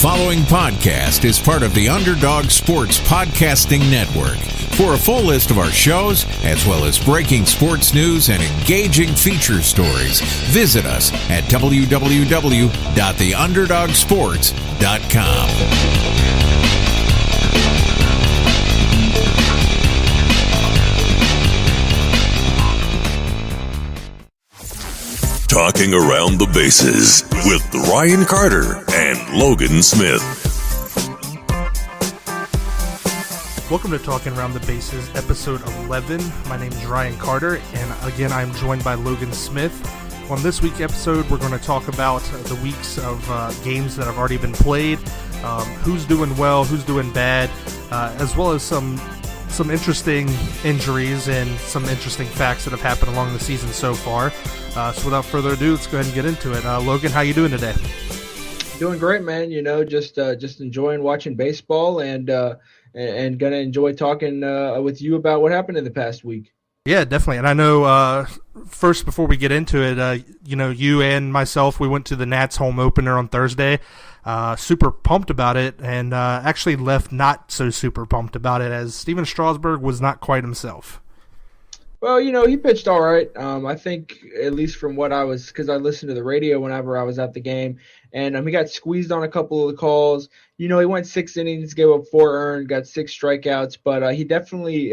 following podcast is part of the Underdog Sports Podcasting Network. For a full list of our shows, as well as breaking sports news and engaging feature stories, visit us at www.theunderdogsports.com. Talking around the bases with Ryan Carter and Logan Smith. Welcome to Talking Around the Bases, episode 11. My name is Ryan Carter, and again, I'm joined by Logan Smith. On this week's episode, we're going to talk about the weeks of games that have already been played, who's doing well, who's doing bad, as well as some interesting injuries and some interesting facts that have happened along the season so far. So without further ado, let's go ahead and get into it. Logan, how you doing today? Doing great, man. You know, just enjoying watching baseball and gonna enjoy talking with you about what happened in the past week. Yeah, definitely. And I know first, before we get into it, you and myself, we went to the Nats home opener on Thursday. Super pumped about it, and actually left not so super pumped about it, as Steven Strasburg was not quite himself. Well, you know, he pitched all right. I think, at least from what because I listened to the radio whenever I was at the game, and he got squeezed on a couple of the calls. You know, he went 6 innings, gave up 4 earned, got 6 strikeouts, but he definitely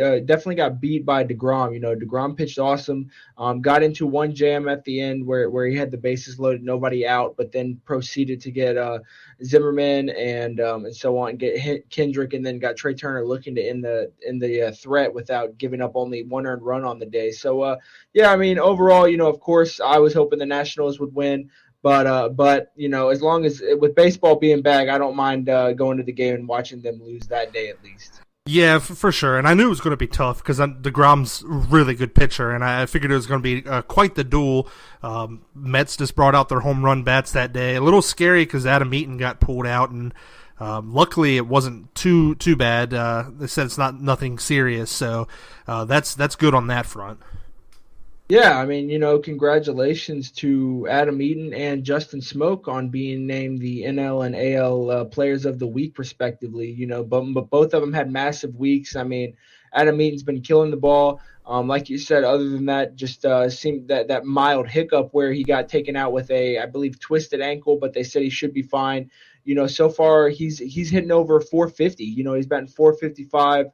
got beat by DeGrom. You know, DeGrom pitched awesome, got into one jam at the end where he had the bases loaded, nobody out, but then proceeded to get Zimmerman and so on, get Kendrick, and then got Trey Turner looking to end the threat without giving up only 1 earned run on the day. So, yeah, I mean, overall, you know, of course, I was hoping the Nationals would win. But you know, as long as with baseball being back, I don't mind going to the game and watching them lose that day at least. Yeah, for sure. And I knew it was going to be tough because DeGrom's a really good pitcher, and I figured it was going to be quite the duel. Mets just brought out their home run bats that day. A little scary because Adam Eaton got pulled out, and luckily it wasn't too bad. They said it's nothing serious, so that's good on that front. Yeah, I mean, you know, congratulations to Adam Eaton and Justin Smoke on being named the NL and AL Players of the Week, respectively. You know, but both of them had massive weeks. I mean, Adam Eaton's been killing the ball. Like you said, other than that, just seemed that mild hiccup where he got taken out with I believe, twisted ankle, but they said he should be fine. You know, so far he's hitting over 450. You know, he's batting 455,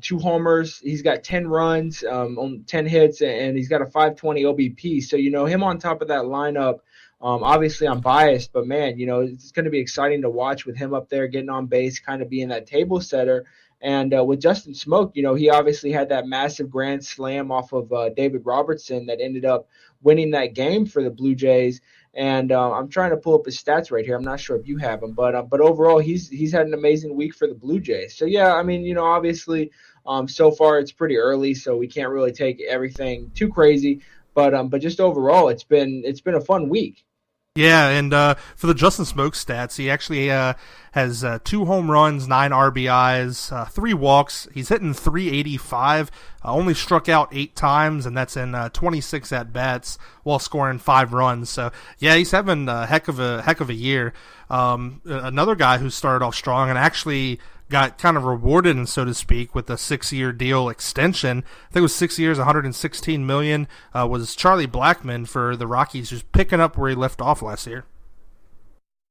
2 homers. He's got 10 runs, on 10 hits, and he's got a 520 OBP. So, you know, him on top of that lineup, obviously I'm biased, but man, you know, it's going to be exciting to watch with him up there getting on base, kind of being that table setter. And with Justin Smoke, you know, he obviously had that massive grand slam off of David Robertson that ended up winning that game for the Blue Jays. And I'm trying to pull up his stats right here. I'm not sure if you have them, but overall he's had an amazing week for the Blue Jays. So yeah, I mean, you know, obviously so far it's pretty early, so we can't really take everything too crazy. But just overall, it's been a fun week. Yeah, and for the Justin Smoke stats, he actually has 2 home runs, 9 RBIs, 3 walks. He's hitting .385, only struck out 8 times, and that's in 26 at-bats while scoring 5 runs. So, yeah, he's having a heck of a year. Another guy who started off strong and actually got kind of rewarded, and so to speak, with a 6-year deal extension. I think it was 6 years, $116 million, was Charlie Blackmon for the Rockies, just picking up where he left off last year.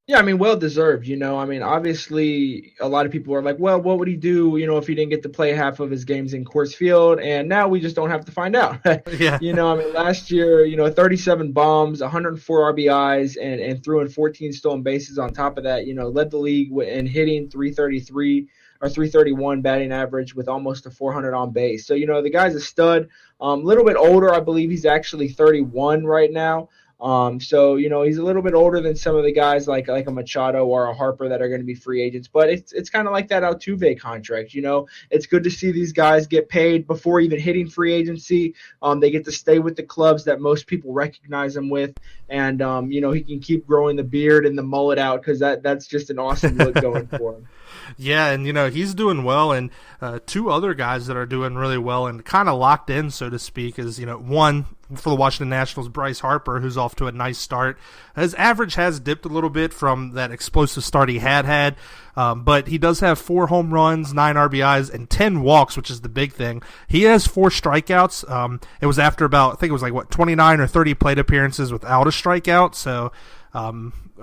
Yeah, I mean, well deserved. You know, I mean, obviously, a lot of people are like, well, what would he do, you know, if he didn't get to play half of his games in Coors Field? And now we just don't have to find out. Yeah. You know, I mean, last year, you know, 37 bombs, 104 RBIs, and threw in 14 stolen bases on top of that. You know, led the league in hitting, 333 or 331 batting average with almost a 400 on base. So, you know, the guy's a stud. A little bit older. I believe he's actually 31 right now. So, you know, he's a little bit older than some of the guys like a Machado or a Harper that are going to be free agents, but it's kind of like that Altuve contract. You know, it's good to see these guys get paid before even hitting free agency. They get to stay with the clubs that most people recognize them with. And, you know, he can keep growing the beard and the mullet out because that's just an awesome look going for him. Yeah, and, you know, he's doing well, and 2 other guys that are doing really well and kind of locked in, so to speak, is, you know, one for the Washington Nationals, Bryce Harper, who's off to a nice start. His average has dipped a little bit from that explosive start he had, but he does have 4 home runs, 9 RBIs, and 10 walks, which is the big thing. He has 4 strikeouts. It was after about, I think it was like, 29 or 30 plate appearances without a strikeout, so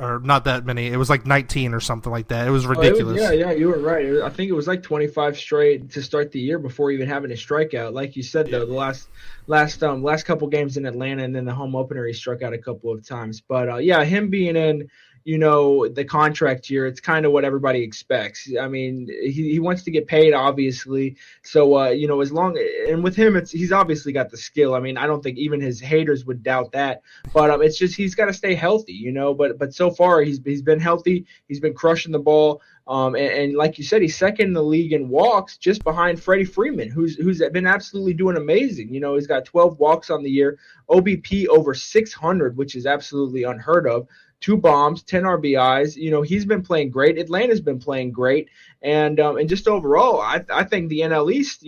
or not that many. It was like 19 or something like that. It was ridiculous. Yeah, you were right. I think it was like 25 straight to start the year before even having a strikeout. Like you said, though, the last couple games in Atlanta and then the home opener, he struck out a couple of times. But him being in, the contract year, it's kind of what everybody expects. I mean, he wants to get paid, obviously. So, as long – and with him, he's obviously got the skill. I mean, I don't think even his haters would doubt that. But it's just he's got to stay healthy, But so far, he's been healthy. He's been crushing the ball. And like you said, he's second in the league in walks, just behind Freddie Freeman, who's been absolutely doing amazing. He's got 12 walks on the year, OBP over 600, which is absolutely unheard of. 2 bombs, 10 RBIs. He's been playing great. Atlanta's been playing great. And just overall, I think the NL East,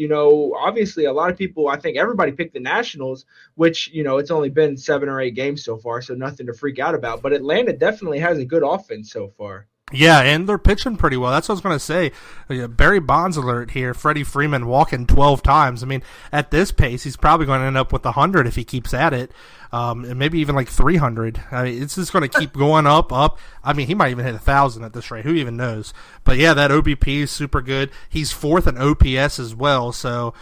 obviously a lot of people, I think everybody picked the Nationals, which, it's only been 7 or 8 games so far, so nothing to freak out about. But Atlanta definitely has a good offense so far. Yeah, and they're pitching pretty well. That's what I was going to say. Barry Bonds alert here. Freddie Freeman walking 12 times. I mean, at this pace, he's probably going to end up with 100 if he keeps at it, and maybe even like 300. I mean, it's just going to keep going up. I mean, he might even hit 1,000 at this rate. Who even knows? But yeah, that OBP is super good. He's 4th in OPS as well, so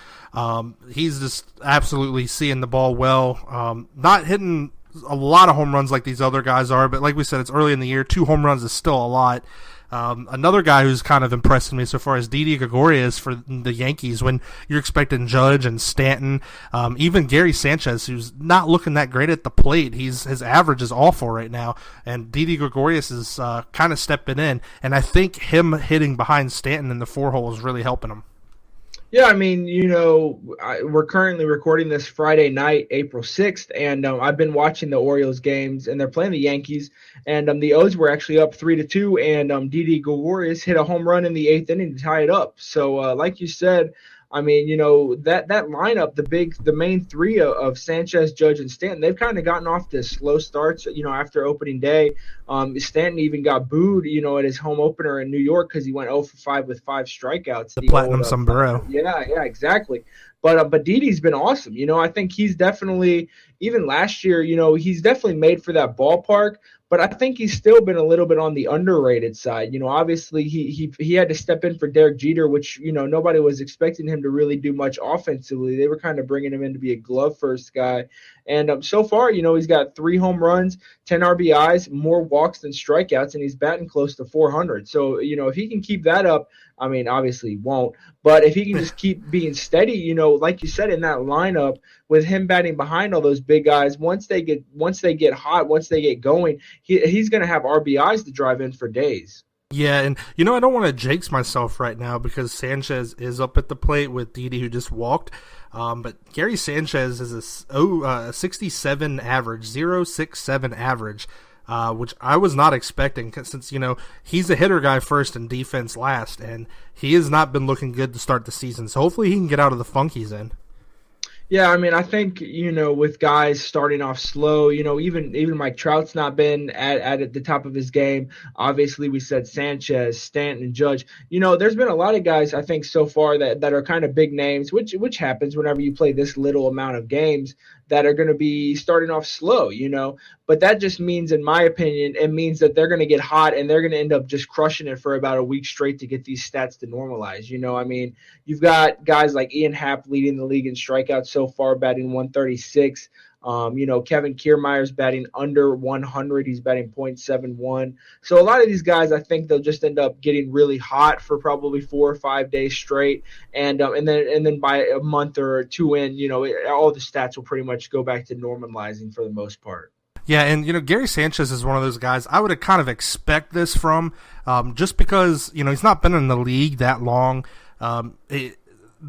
he's just absolutely seeing the ball well. Not hitting a lot of home runs like these other guys are, but like we said, it's early in the year. 2 home runs is still a lot. Another guy who's kind of impressed me so far is Didi Gregorius for the Yankees, when you're expecting Judge and Stanton, even Gary Sanchez, who's not looking that great at the plate. His average is awful right now, and Didi Gregorius is kind of stepping in, and I think him hitting behind Stanton in the 4-hole is really helping him. Yeah, I mean, we're currently recording this Friday night, April 6th, and I've been watching the Orioles games, and they're playing the Yankees, and the O's were actually up 3-2, and Didi Gregorius hit a home run in the 8th inning to tie it up. So, like you said, I mean, that lineup, the main 3 of Sanchez, Judge, and Stanton, they've kind of gotten off to slow starts, after opening day. Stanton even got booed, at his home opener in New York because he went 0 for 5 with 5 strikeouts. The platinum sombrero. Yeah, exactly. But Didi's been awesome. I think he's definitely, even last year, he's definitely made for that ballpark. But I think he's still been a little bit on the underrated side. Obviously he had to step in for Derek Jeter, which, nobody was expecting him to really do much offensively. They were kind of bringing him in to be a glove-first guy. And so far, he's got 3 home runs, 10 RBIs, more walks than strikeouts, and he's batting close to 400. So, if he can keep that up, I mean, obviously he won't. But if he can just keep being steady, like you said, in that lineup, with him batting behind all those big guys, once they get hot, once they get going, he's going to have RBIs to drive in for days. Yeah, and I don't want to jinx myself right now because Sanchez is up at the plate with Didi, who just walked. But Gary Sanchez is a 67 average, 0.67 average, which I was not expecting since, he's a hitter guy first and defense last, and he has not been looking good to start the season. So hopefully he can get out of the funk he's in. Yeah, I mean, I think, with guys starting off slow, even Mike Trout's not been at the top of his game. Obviously, we said Sanchez, Stanton, and Judge. There's been a lot of guys, I think, so far that are kind of big names, which happens whenever you play this little amount of games, that are going to be starting off slow, But that just means, in my opinion, it means that they're going to get hot and they're going to end up just crushing it for about a week straight to get these stats to normalize. I mean, you've got guys like Ian Happ leading the league in strikeouts so far, batting 136. Kevin Kiermaier's batting under 100. He's batting .71. So a lot of these guys, I think they'll just end up getting really hot for probably 4 or 5 days straight, and then by a month or 2 in, all the stats will pretty much go back to normalizing for the most part. Yeah, and Gary Sanchez is one of those guys I would have kind of expect this from, just because he's not been in the league that long.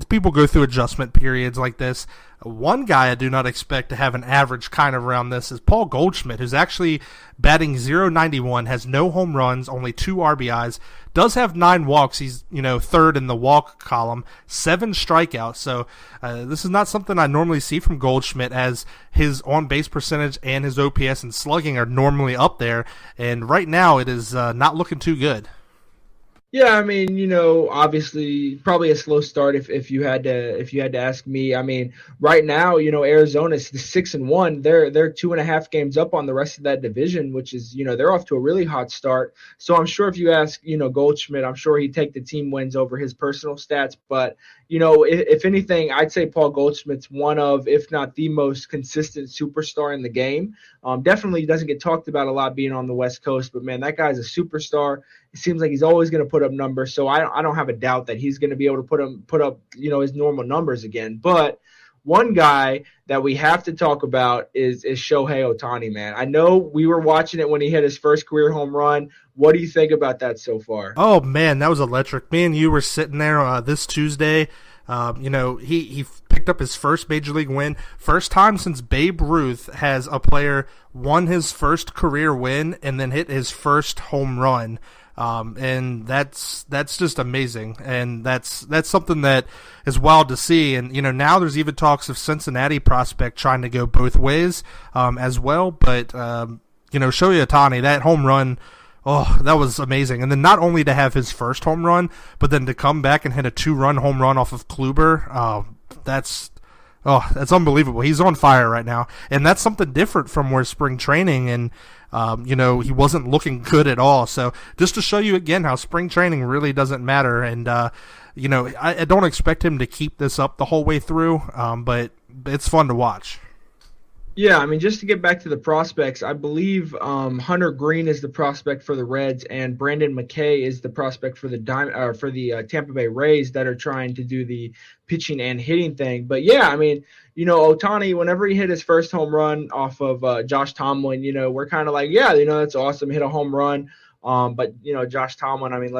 people go through adjustment periods like this. One guy I do not expect to have an average kind of around this is Paul Goldschmidt, who's actually batting .091, has no home runs, only 2 RBIs, does have 9 walks. He's, third in the walk column, 7 strikeouts. So this is not something I normally see from Goldschmidt, as his on-base percentage and his OPS and slugging are normally up there. And right now it is not looking too good. Yeah, I mean, obviously probably a slow start if you had to ask me. I mean, right now, Arizona's 6-1. They're 2.5 games up on the rest of that division, which is, they're off to a really hot start. So I'm sure if you ask, Goldschmidt, I'm sure he'd take the team wins over his personal stats. But, if anything, I'd say Paul Goldschmidt's one of, if not the most consistent superstar in the game. Definitely doesn't get talked about a lot being on the West Coast, but man, that guy's a superstar. It seems like he's always going to put up numbers, so I don't have a doubt that he's going to be able to put up his normal numbers again. But one guy that we have to talk about is Shohei Ohtani, man. I know we were watching it when he hit his first career home run. What do you think about that so far? Oh man, that was electric. Me and you were sitting there this Tuesday. He picked up his first major league win. First time since Babe Ruth has a player won his first career win and then hit his first home run. And that's just amazing. And that's something that is wild to see. And, now there's even talks of Cincinnati prospect trying to go both ways, as well. But, Shohei Ohtani, that home run, oh, that was amazing. And then not only to have his first home run, but then to come back and hit a 2-run home run off of Kluber. That's unbelievable. He's on fire right now. And that's something different from where spring training and, he wasn't looking good at all. So just to show you again how spring training really doesn't matter. And, I don't expect him to keep this up the whole way through, but it's fun to watch. Yeah, I mean, just to get back to the prospects, I believe Hunter Green is the prospect for the Reds, and Brandon McKay is the prospect for the Tampa Bay Rays that are trying to do the pitching and hitting thing. But yeah, I mean, Ohtani, whenever he hit his first home run off of Josh Tomlin, we're kind of like, yeah, that's awesome, hit a home run. But Josh Tomlin, I mean,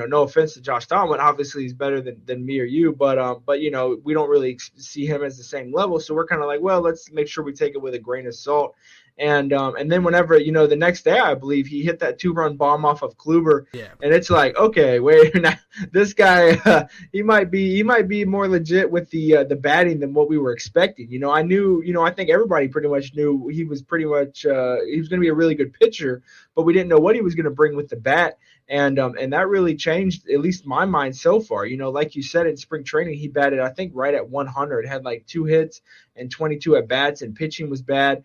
no offense to Josh Tomlin, obviously he's better than me or you, but we don't really see him as the same level. So we're kind of like, well, let's make sure we take it with a grain of salt. And then whenever, the next day, I believe he hit that 2-run bomb off of Kluber. Yeah. And it's like, okay, wait, now, this guy, he might be more legit with the batting than what we were expecting. I think everybody pretty much knew he was going to be a really good pitcher, but we didn't know what he was going to bring with the bat. And that really changed, at least my mind so far. Like you said, in spring training, he batted, I think, right at 100, had like 2 hits and 22 at-bats, and pitching was bad.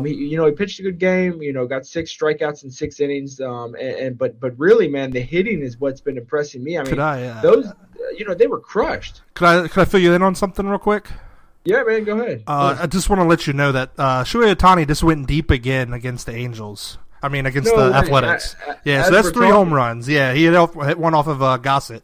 He pitched a good game, got 6 strikeouts in 6 innings. But really, man, the hitting is what's been impressing me. I mean, those, they were crushed. Could I fill you in on something real quick? Yeah, man, go ahead. I just want to let you know that Shohei Ohtani just went deep again against the Angels. Against the Athletics. So that's 3 home runs. Yeah, he hit one off of Gossett.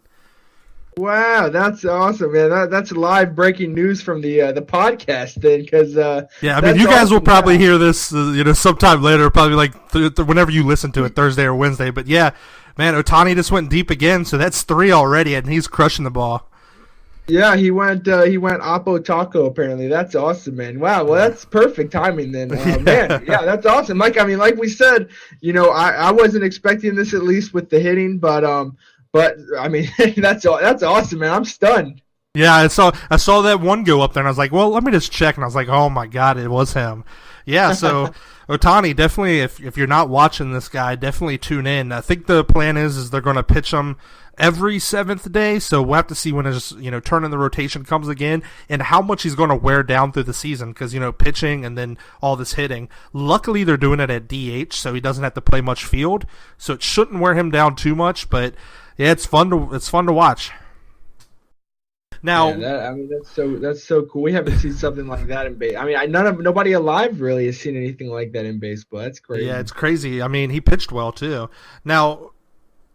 Wow, that's awesome, man. That's live breaking news from the podcast then, because you guys will probably hear this sometime later, probably like whenever you listen to it, Thursday or Wednesday. But yeah, man, Ohtani just went deep again, so that's 3 already, and he's crushing the ball. Yeah, he went Oppo Taco apparently. That's awesome, man. Wow, well that's perfect timing then. Man, yeah, that's awesome. Like we said, I wasn't expecting this, at least with the hitting, but I mean that's awesome, man. I'm stunned. Yeah, I saw that one go up there and I was like, well, let me just check, and I was like, oh my god, it was him. Yeah, so Ohtani, definitely if you're not watching this guy, definitely tune in. I think the plan is they're going to pitch him every 7th day, so we'll have to see when his turn in the rotation comes again and how much he's going to wear down through the season, because pitching and then all this hitting. Luckily they're doing it at DH, so he doesn't have to play much field, so it shouldn't wear him down too much. But yeah, it's fun to watch. Now, that's so cool. We haven't seen something like that in baseball. I mean, nobody alive really has seen anything like that in baseball. That's crazy. Yeah, it's crazy. I mean, he pitched well too. Now,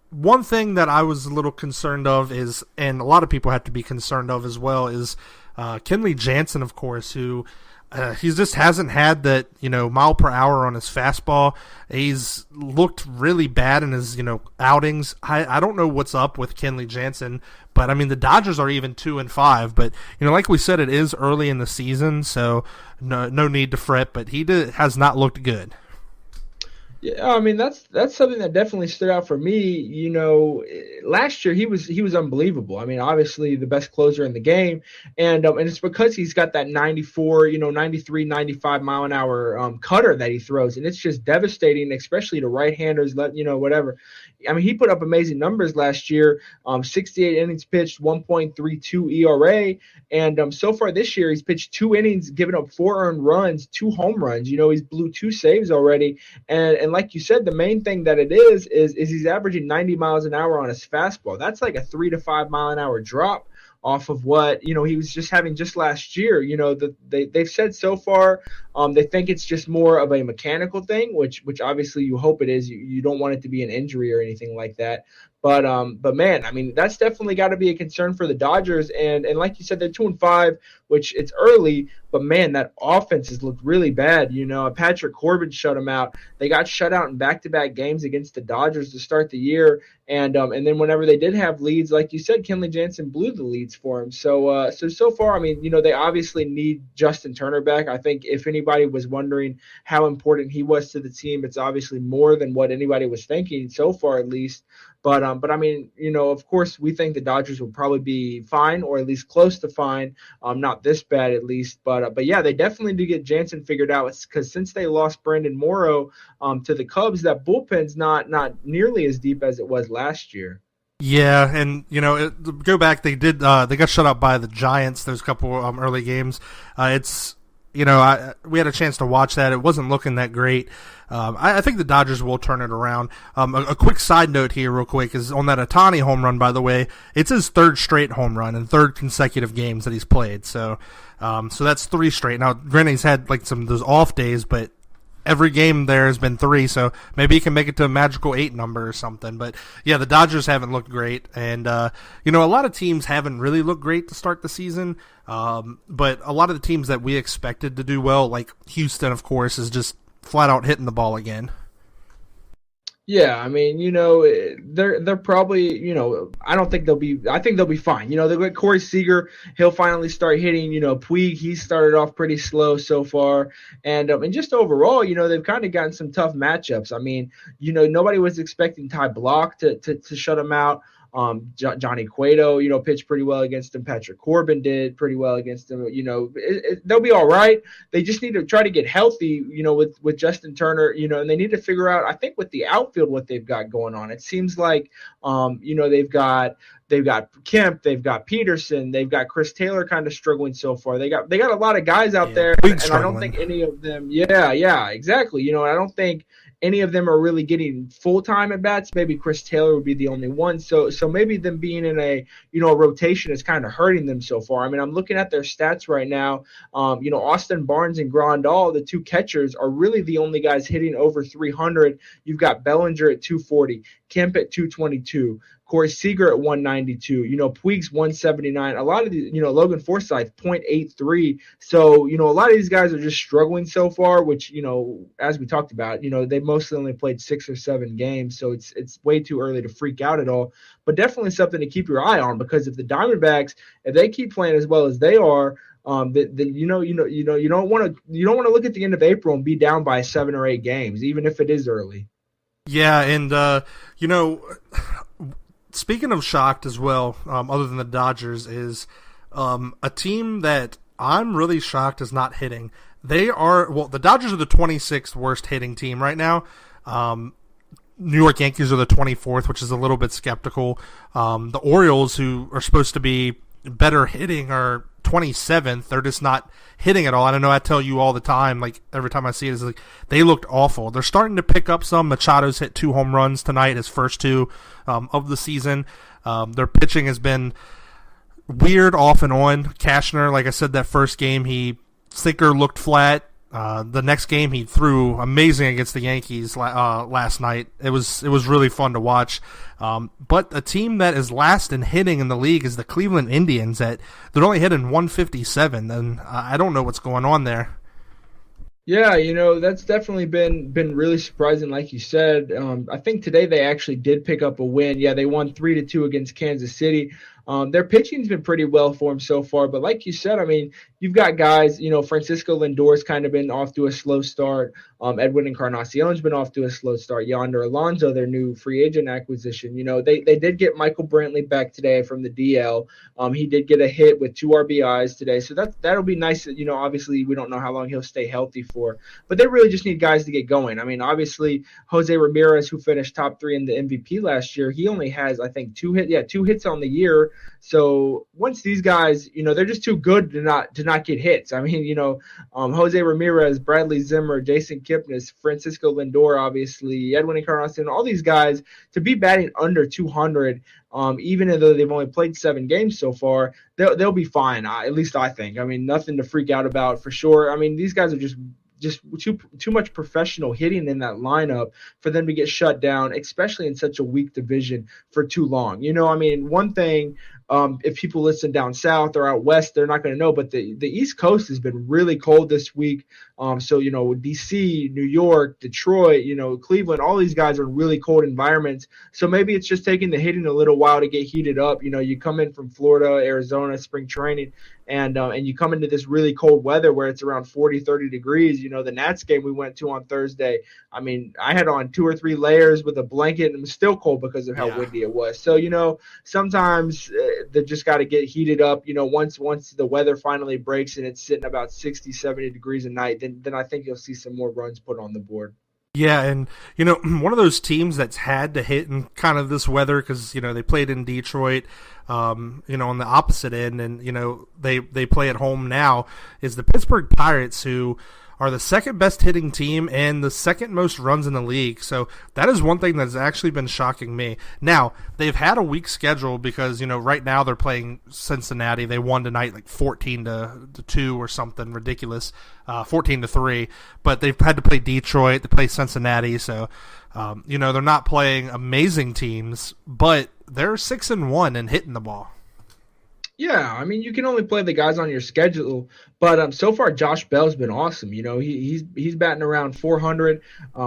one thing that I was a little concerned of is, and a lot of people have to be concerned of as well, is Kenley Jansen, of course, who He just hasn't had that, mile per hour on his fastball. He's looked really bad in his, outings. I don't know what's up with Kenley Jansen, but I mean the Dodgers are even 2-5. But like we said, it is early in the season, so no need to fret. But he has not looked good. Yeah, I mean that's something that definitely stood out for me. Last year he was unbelievable. I mean, obviously the best closer in the game, and it's because he's got that 94, 93, 95 mile an hour cutter that he throws, and it's just devastating, especially to right-handers. Whatever. I mean, he put up amazing numbers last year. 68 innings pitched, 1.32 ERA, and so far this year he's pitched 2 innings, given up 4 earned runs, 2 home runs. He's blew 2 saves already, and like you said, the main thing that it is he's averaging 90 miles an hour on his fastball. That's like a 3 to 5 mile an hour drop off of what he was just having just last year. They've said so far they think it's just more of a mechanical thing, which obviously you hope it is. You don't want it to be an injury or anything like that. But man, I mean, that's definitely got to be a concern for the Dodgers. And like you said, they're 2-5, which it's early, but man, that offense has looked really bad. Patrick Corbin shut them out. They got shut out in back-to-back games against the Dodgers to start the year. And then whenever they did have leads, like you said, Kenley Jansen blew the leads for him. So far, I mean, they obviously need Justin Turner back. I think if anybody was wondering how important he was to the team, it's obviously more than what anybody was thinking so far, at least. But I mean, of course, we think the Dodgers will probably be fine, or at least close to fine. Not this bad, at least. But yeah, they definitely do get Jansen figured out, because since they lost Brandon Morrow to the Cubs, that bullpen's not nearly as deep as it was last year. Yeah, and go back. They got shut out by the Giants. Those couple early games. We had a chance to watch that. It wasn't looking that great. I think the Dodgers will turn it around. A quick side note here real quick is on that Ohtani home run, by the way, it's his 3rd straight home run in 3rd consecutive games that he's played. So that's 3 straight. Now, granted, he's had like some of those off days, but every game there has been 3, so maybe he can make it to a magical 8 number or something. But yeah, the Dodgers haven't looked great, and a lot of teams haven't really looked great to start the season. But a lot of the teams that we expected to do well, like Houston, of course, is just flat out hitting the ball again. Yeah, I mean, they're probably, I think they'll be fine. They've got Corey Seager, he'll finally start hitting. Puig, he started off pretty slow so far, and just overall, they've kind of gotten some tough matchups. I mean, nobody was expecting Ty Block to shut him out. Johnny Cueto, pitched pretty well against him. Patrick Corbin did pretty well against him. They'll be all right. They just need to try to get healthy, with Justin Turner, and they need to figure out, I think, with the outfield, what they've got going on. It seems like, they've got Kemp, they've got Peterson, they've got Chris Taylor kind of struggling so far. They got a lot of guys out there, and I don't think any of them. Yeah, exactly. I don't think any of them are really getting full-time at bats. Maybe Chris Taylor would be the only one. So maybe them being in a rotation is kind of hurting them so far. I mean, I'm looking at their stats right now. Austin Barnes and Grandal, the 2 catchers, are really the only guys hitting over 300. You've got Bellinger at 240, Kemp at 222. Corey Seager at 192, Puig's 179. A lot of these, Logan Forsythe 0.83. So, a lot of these guys are just struggling so far, which, as we talked about, they mostly only played 6 or 7 games. So it's way too early to freak out at all, but definitely something to keep your eye on, because if the Diamondbacks, if they keep playing as well as they are, then you don't want to look at the end of April and be down by 7 or 8 games, even if it is early. Yeah. And, speaking of shocked as well, other than the Dodgers, is a team that I'm really shocked is not hitting. The Dodgers are the 26th worst hitting team right now. New York Yankees are the 24th, which is a little bit skeptical. The Orioles, who are supposed to be better hitting, are 27th. They're just not hitting at all. I don't know. I tell you all the time, like every time I see it, is like they looked awful. They're starting to pick up some. Machado's hit 2 home runs tonight, his first 2 of the season. Their pitching has been weird off and on. Cashner, like I said, that first game, Sinker looked flat. The next game he threw amazing against the Yankees last night. It was really fun to watch. But a team that is last in hitting in the league is the Cleveland Indians. They're only hitting 157, and I don't know what's going on there. Yeah, that's definitely been really surprising, like you said. I think today they actually did pick up a win. Yeah, they won 3-2 against Kansas City. Their pitching's been pretty well for them so far, but like you said, I mean, you've got guys. Francisco Lindor's kind of been off to a slow start. Edwin Encarnacion's been off to a slow start. Yonder Alonso, their new free agent acquisition. They did get Michael Brantley back today from the DL. He did get a hit with 2 RBIs today, so that'll be nice. Obviously we don't know how long he'll stay healthy for, but they really just need guys to get going. I mean, obviously Jose Ramirez, who finished top 3 in the MVP last year, he only has, I think, 2 hits on the year. So once these guys, they're just too good to not get hits. I mean, Jose Ramirez, Bradley Zimmer, Jason Kipnis, Francisco Lindor, obviously, Edwin Encarnacion, all these guys to be batting under 200, even though they've only played 7 games so far, they'll be fine. At least I think. I mean, nothing to freak out about for sure. I mean, these guys are just too much professional hitting in that lineup for them to get shut down, especially in such a weak division for too long. I mean, one thing, if people listen down south or out west, they're not going to know, but the East Coast has been really cold this week. So, DC, New York, Detroit, Cleveland, all these guys are in really cold environments. So maybe it's just taking the hitting a little while to get heated up. You come in from Florida, Arizona, spring training, and you come into this really cold weather where it's around 40, 30 degrees. The Nats game we went to on Thursday, I mean, I had on 2 or 3 layers with a blanket and it was still cold because of how windy it was. So, sometimes they just got to get heated up. Once the weather finally breaks and it's sitting about 60, 70 degrees a night, then I think you'll see some more runs put on the board. Yeah, and, one of those teams that's had to hit in kind of this weather because, they played in Detroit, on the opposite end, and, they play at home now, is the Pittsburgh Pirates, who are the second best hitting team and the second most runs in the league. So that is one thing that's actually been shocking me. Now, they've had a weak schedule because, right now they're playing Cincinnati. They won tonight like 14-2 or something ridiculous, 14-3. But they've had to play Detroit, they play Cincinnati. So, they're not playing amazing teams, but they're 6-1 and hitting the ball. Yeah, I mean, you can only play the guys on your schedule, but so far Josh Bell's been awesome. He's batting around 400.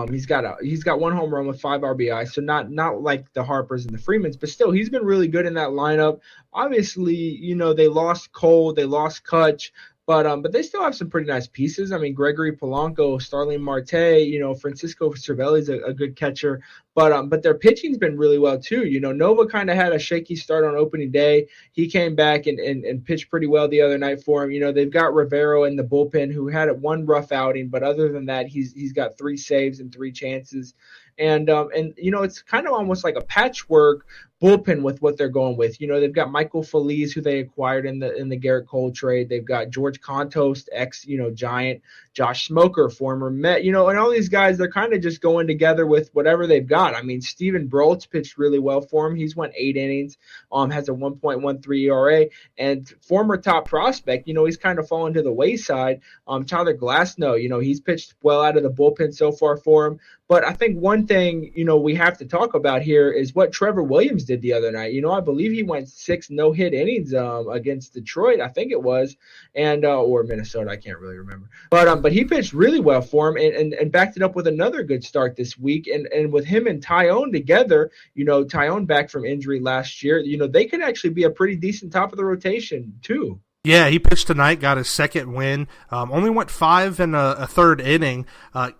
He's got 1 home run with 5 RBI, so not like the Harpers and the Freemans, but still he's been really good in that lineup. Obviously, they lost Cole, they lost Kutch. But they still have some pretty nice pieces. I mean, Gregory Polanco, Starling Marte, Francisco Cervelli's a good catcher. But their pitching's been really well too. Nova kind of had a shaky start on opening day. He came back and pitched pretty well the other night for him. They've got Rivero in the bullpen who had 1 rough outing, but other than that, he's got 3 saves and 3 chances. And it's kind of almost like a patchwork bullpen with what they're going with. They've got Michael Feliz, who they acquired in the Garrett Cole trade. They've got George Kontos, ex Giant, Josh Smoker, former Met. And all these guys, they're kind of just going together with whatever they've got. I mean, Steven Broltz pitched really well for him. He's went 8 innings, has a 1.13 ERA, and former top prospect. He's kind of fallen to the wayside. Tyler Glasnow, he's pitched well out of the bullpen so far for him. But I think one thing, we have to talk about here is what Trevor Williams did the other night. I believe he went 6 no-hit innings against Detroit, I think it was, and or Minnesota, I can't really remember. But he pitched really well for him and backed it up with another good start this week. And with him and Tyone together, Tyone back from injury last year, they could actually be a pretty decent top of the rotation too. Yeah, he pitched tonight, got his second win, only went 5 in a third inning,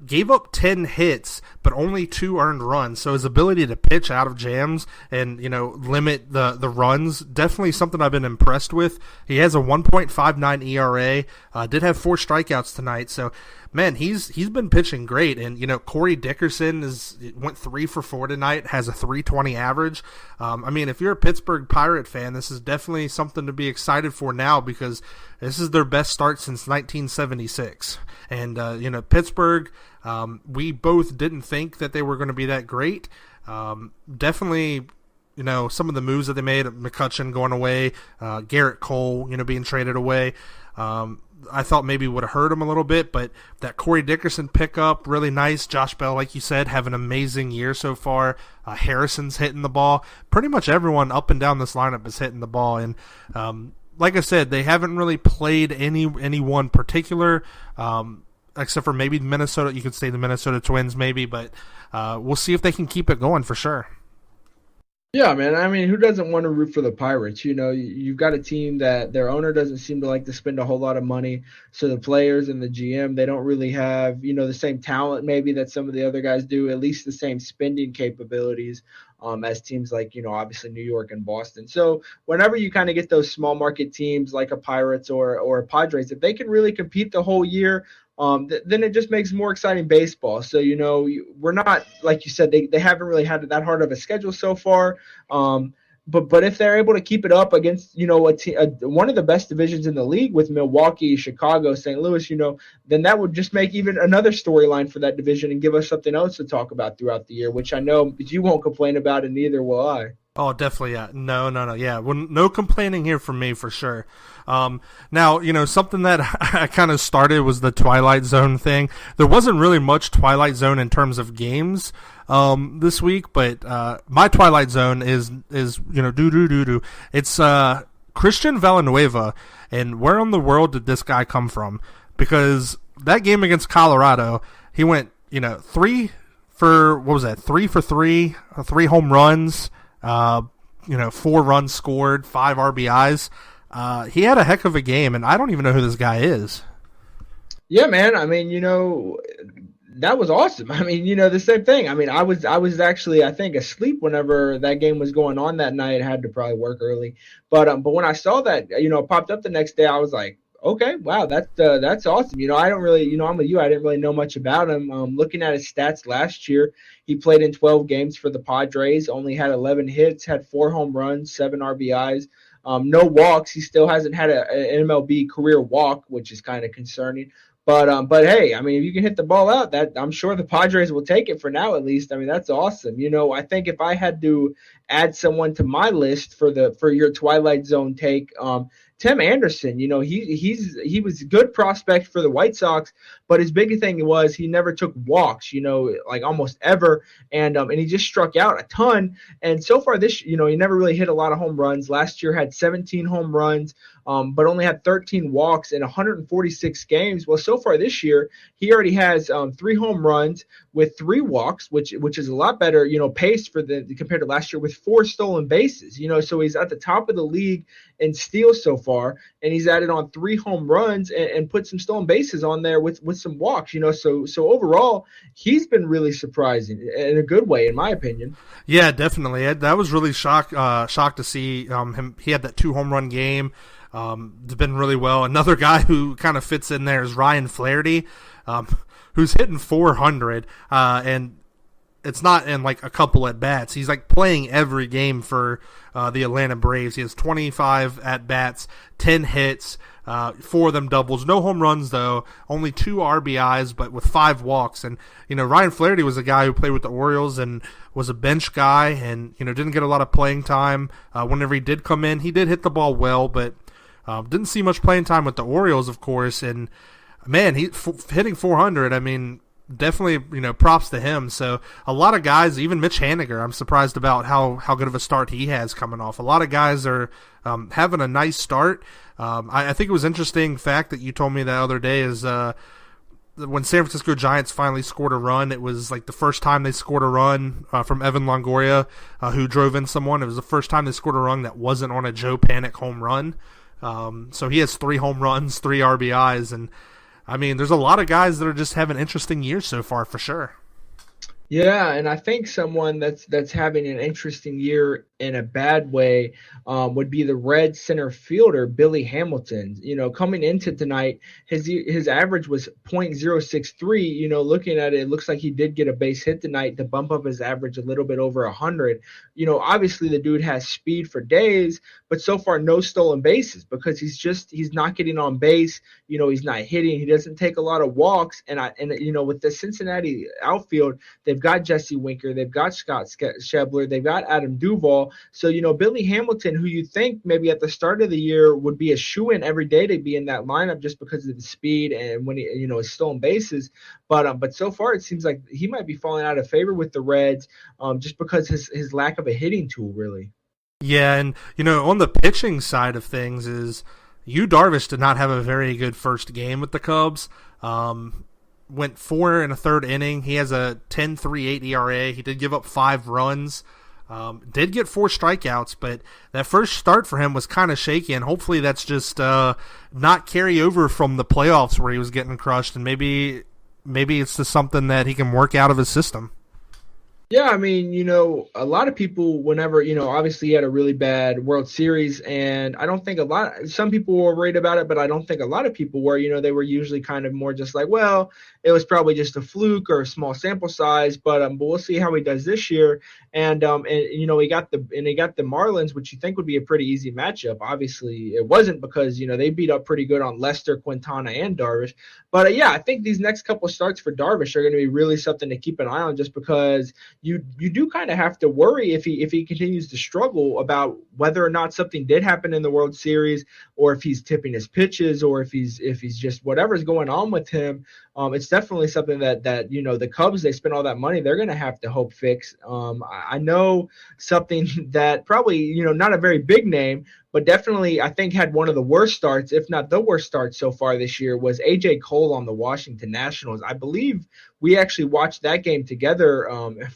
gave up 10 hits, but only 2 earned runs. So his ability to pitch out of jams and, limit the runs, definitely something I've been impressed with. He has a 1.59 ERA, did have 4 strikeouts tonight. So, man, he's been pitching great. And, Corey Dickerson went 3 for 4 tonight, has a 3.20 average. I mean, if you're a Pittsburgh Pirate fan, this is definitely something to be excited for now because this is their best start since 1976. And, Pittsburgh, we both didn't think that they were going to be that great. Definitely, some of the moves that they made, McCutchen going away, Garrett Cole, being traded away, I thought maybe would have hurt him a little bit, but that Corey Dickerson pickup, really nice. Josh Bell, like you said, have an amazing year so far. Harrison's hitting the ball. Pretty much everyone up and down this lineup is hitting the ball, and like I said, they haven't really played any one particular. except for maybe Minnesota. You could say the Minnesota Twins maybe, but we'll see if they can keep it going for sure. Yeah, man. I mean, who doesn't want to root for the Pirates? You know, you've got a team that their owner doesn't seem to like to spend a whole lot of money. So the players and the GM, they don't really have, the same talent maybe that some of the other guys do, at least the same spending capabilities as teams like, obviously New York and Boston. So whenever you kind of get those small market teams like a Pirates or a Padres, if they can really compete the whole year, then it just makes more exciting baseball. So, we're not, like you said, they haven't really had that hard of a schedule so far. But if they're able to keep it up against, one of the best divisions in the league with Milwaukee, Chicago, St. Louis, then that would just make even another storyline for that division and give us something else to talk about throughout the year, which I know you won't complain about, and neither will I. Oh, definitely. Yeah. No. Yeah. Well, no complaining here from me for sure. Now, something that I kind of started was the Twilight Zone thing. There wasn't really much Twilight Zone in terms of games this week, but my Twilight Zone is It's Christian Villanueva, and where in the world did this guy come from? Because that game against Colorado, he went 3 for 3, 3 home runs. 4 runs scored, 5 RBIs. He had a heck of a game, and I don't even know who this guy is. Yeah, man. I mean, that was awesome. I mean, the same thing. I mean, I was actually, I think, asleep whenever that game was going on that night. I had to probably work early, but when I saw that, it popped up the next day, I was like, okay, wow, that's awesome. I don't really, I'm with you. I didn't really know much about him. Looking at his stats last year, he played in 12 games for the Padres, only had 11 hits, had 4 home runs, 7 RBIs, no walks. He still hasn't had an MLB career walk, which is kind of concerning. But hey, I mean, if you can hit the ball out, that I'm sure the Padres will take it for now, at least. I mean, that's awesome. I think if I had to add someone to my list for your Twilight Zone take, Tim Anderson, he was a good prospect for the White Sox, but his big thing was he never took walks, like almost ever, and he just struck out a ton. And so far this, he never really hit a lot of home runs. Last year had 17 home runs, but only had 13 walks in 146 games. Well, so far this year, he already has 3 home runs with 3 walks, which is a lot better, pace compared to last year, with 4 stolen bases. So he's at the top of the league in steals so far, and he's added on 3 home runs and put some stolen bases on there with some walks. So overall, he's been really surprising in a good way, in my opinion. Yeah, definitely. That was really shocked to see him. He had that 2 home run game. It's been really well. Another guy who kind of fits in there is Ryan Flaherty, who's hitting 400, and it's not in like a couple at bats. He's like playing every game for the Atlanta Braves. He has 25 at bats, 10 hits, 4 of them doubles, no home runs though, only 2 RBIs, but with 5 walks. And Ryan Flaherty was a guy who played with the Orioles and was a bench guy, and didn't get a lot of playing time. Whenever he did come in, he did hit the ball well, but didn't see much playing time with the Orioles, of course. And man, hitting 400. I mean, definitely, props to him. So a lot of guys, even Mitch Haniger, I'm surprised about how good of a start he has coming off. A lot of guys are having a nice start. I think it was interesting fact that you told me the other day is when San Francisco Giants finally scored a run, it was like the first time they scored a run from Evan Longoria, who drove in someone. It was the first time they scored a run that wasn't on a Joe Panic home run. So he has 3 home runs, 3 RBIs, and I mean, there's a lot of guys that are just having interesting years so far, for sure. Yeah, and I think someone that's having an interesting year in a bad way would be the Red center fielder Billy Hamilton. Coming into tonight, his average was .063. Looking at it, it looks like he did get a base hit tonight to bump up his average a little bit over 100. Obviously the dude has speed for days, but so far no stolen bases because he's not getting on base. He's not hitting. He doesn't take a lot of walks, and with the Cincinnati outfield, they've got Jesse Winker, they've got Scott Schebler, they've got Adam Duvall. So, Billy Hamilton, who you think maybe at the start of the year would be a shoo-in every day to be in that lineup just because of the speed and when he, his stolen bases. But so far it seems like he might be falling out of favor with the Reds just because his lack of a hitting tool, really. Yeah, and, on the pitching side of things is Yu Darvish did not have a very good first game with the Cubs. went 4 and a third inning. He has a 10.38 ERA. He did give up 5 runs. Did get 4 strikeouts, but that first start for him was kind of shaky, and hopefully that's just not carry over from the playoffs where he was getting crushed, and maybe it's just something that he can work out of his system. Yeah, I mean, a lot of people, whenever, obviously he had a really bad World Series, and I don't think some people were worried about it, but I don't think a lot of people were. They were usually kind of more just like, well, it was probably just a fluke or a small sample size, but we'll see how he does this year. And he got the Marlins, which you think would be a pretty easy matchup. Obviously, it wasn't, because they beat up pretty good on Lester, Quintana, and Darvish. But yeah, I think these next couple of starts for Darvish are going to be really something to keep an eye on, just because you do kind of have to worry if he continues to struggle about whether or not something did happen in the World Series, or if he's tipping his pitches, or if he's just whatever's going on with him. It's definitely something that the Cubs, they spent all that money, they're going to have to hope fix. I know something that probably not a very big name, but definitely I think had one of the worst starts, if not the worst start so far this year, was A.J. Cole on the Washington Nationals. I believe we actually watched that game together,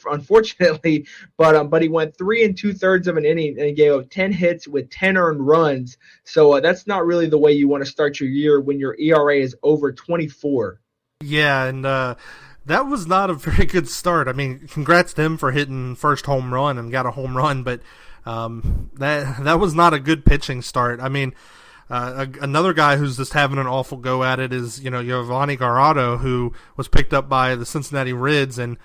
unfortunately, but he went 3 2/3 of an inning, and he gave up 10 hits with 10 earned runs. So that's not really the way you want to start your year when your ERA is over 24. Yeah, and that was not a very good start. I mean, congrats to him for hitting first home run and got a home run, but that was not a good pitching start. I mean, another guy who's just having an awful go at it is Giovanni Garrado, who was picked up by the Cincinnati Reds, and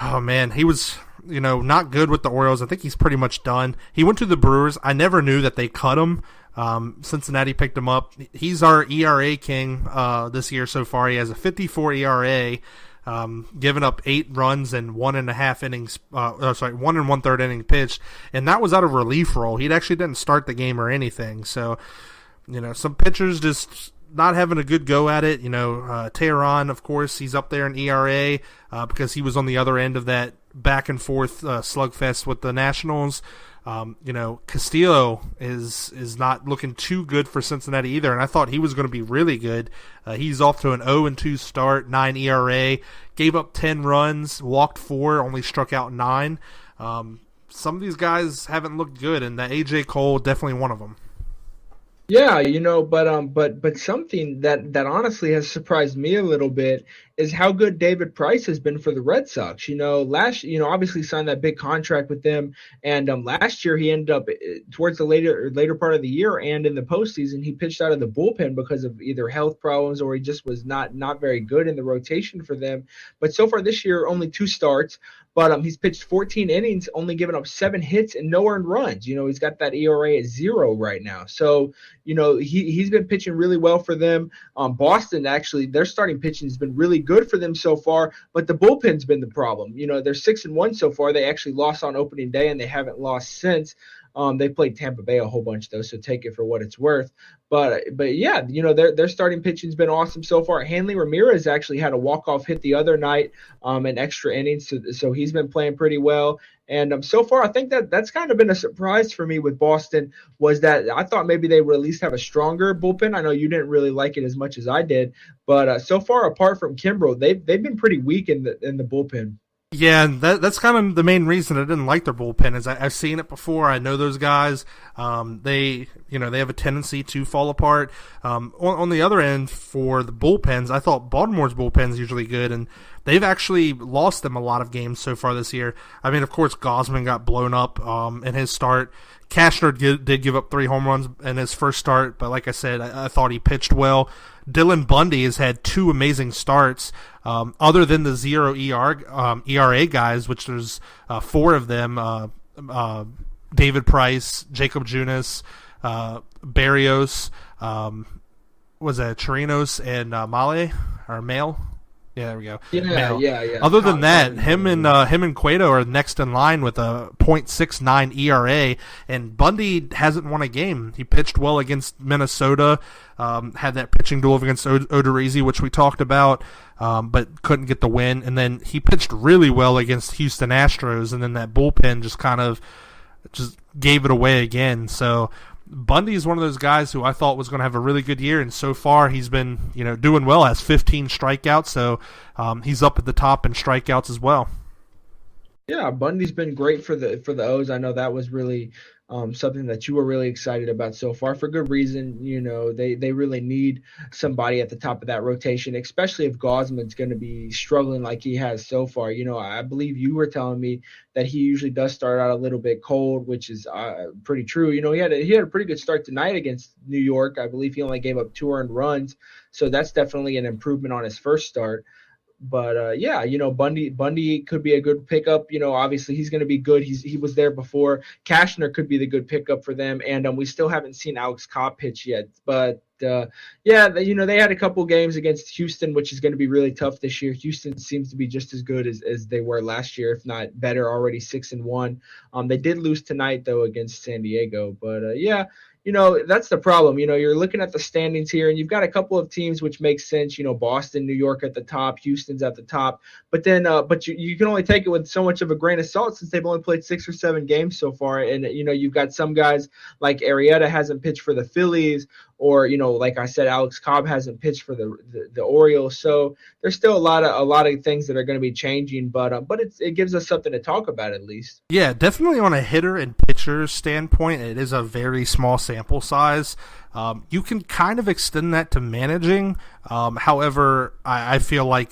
oh man, he was not good with the Orioles. I think he's pretty much done. He went to the Brewers. I never knew that they cut him. Cincinnati picked him up. He's our ERA king this year so far. He has a 54 ERA, giving up 8 runs and 1.5 innings. 1 1/3 inning pitched, and that was out of relief role. He actually didn't start the game or anything. So, some pitchers just not having a good go at it. Teheran, of course, he's up there in ERA because he was on the other end of that back and forth slugfest with the Nationals. Castillo is not looking too good for Cincinnati either, and I thought he was going to be really good. He's off to an 0-2 start, 9 ERA, gave up 10 runs, walked 4, only struck out 9. Some of these guys haven't looked good, and that A.J. Cole, definitely one of them. Yeah, but something that honestly has surprised me a little bit is how good David Price has been for the Red Sox. Obviously signed that big contract with them, and last year he ended up towards the later part of the year and in the postseason he pitched out of the bullpen because of either health problems or he just was not very good in the rotation for them. But so far this year, only 2 starts. But he's pitched 14 innings, only given up 7 hits and no earned runs. He's got that ERA at 0 right now. So, he's been pitching really well for them. Boston, actually, their starting pitching has been really good for them so far, but the bullpen's been the problem. They're 6-1 so far. They actually lost on opening day, and they haven't lost since. They played Tampa Bay a whole bunch, though, so take it for what it's worth. But yeah, their starting pitching's been awesome so far. Hanley Ramirez actually had a walk-off hit the other night in extra innings, so he's been playing pretty well. And so far, I think that's kind of been a surprise for me with Boston, was that I thought maybe they would at least have a stronger bullpen. I know you didn't really like it as much as I did, but so far, apart from Kimbrel, they've been pretty weak in the bullpen. Yeah, and that's kind of the main reason I didn't like their bullpen is I've seen it before. I know those guys. They have a tendency to fall apart. On the other end, for the bullpens, I thought Baltimore's bullpen's usually good, and they've actually lost them a lot of games so far this year. I mean, of course, Gosman got blown up in his start. Cashner did give up 3 home runs in his first start, but like I said, I thought he pitched well. Dylan Bundy has had 2 amazing starts. Other than the 0 ERA guys, which there's 4 of them, David Price, Jacob Junis, Barrios, was that Chirinos and Male? Yeah, there we go. Yeah. Other than that, him and Cueto are next in line with a .69 ERA, and Bundy hasn't won a game. He pitched well against Minnesota, had that pitching duel against Odorizzi, which we talked about, but couldn't get the win. And then he pitched really well against Houston Astros, and then that bullpen just gave it away again. So Bundy is one of those guys who I thought was going to have a really good year, and so far he's been doing well. Has 15 strikeouts, so he's up at the top in strikeouts as well. Yeah, Bundy's been great for the O's. I know that was really something that you were really excited about so far for good reason. They really need somebody at the top of that rotation, especially if Gosman's going to be struggling like he has so far. I believe you were telling me that he usually does start out a little bit cold, which is pretty true. He had a pretty good start tonight against New York. I believe he only gave up 2 earned runs, so that's definitely an improvement on his first start. But Bundy could be a good pickup. Obviously he's going to be good. He was there before. Cashner could be the good pickup for them, and we still haven't seen Alex Cobb pitch yet. But they had a couple games against Houston, which is going to be really tough this year. Houston seems to be just as good as they were last year, if not better. Already 6-1. They did lose tonight though against San Diego, but that's the problem. You're looking at the standings here, and you've got a couple of teams which make sense. Boston, New York at the top, Houston's at the top. But then, you can only take it with so much of a grain of salt since they've only played 6 or 7 games so far. And you've got some guys like Arrieta hasn't pitched for the Phillies, or like I said, Alex Cobb hasn't pitched for the Orioles. So there's still a lot of things that are going to be changing, but it gives us something to talk about at least. Yeah, definitely on a hitter and pitcher standpoint, it is a very small sample size. You can kind of extend that to managing. However, I feel like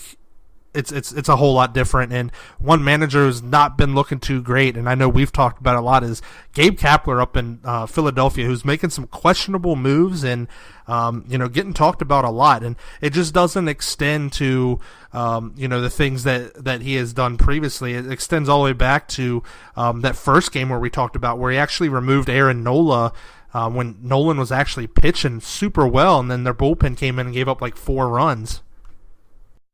it's a whole lot different. And one manager who's not been looking too great, and I know we've talked about it a lot, is Gabe Kapler up in Philadelphia, who's making some questionable moves and getting talked about a lot. And it just doesn't extend to the things that he has done previously. It extends all the way back to that first game where we talked about, where he actually removed Aaron Nola when Nolan was actually pitching super well, and then their bullpen came in and gave up like 4 runs.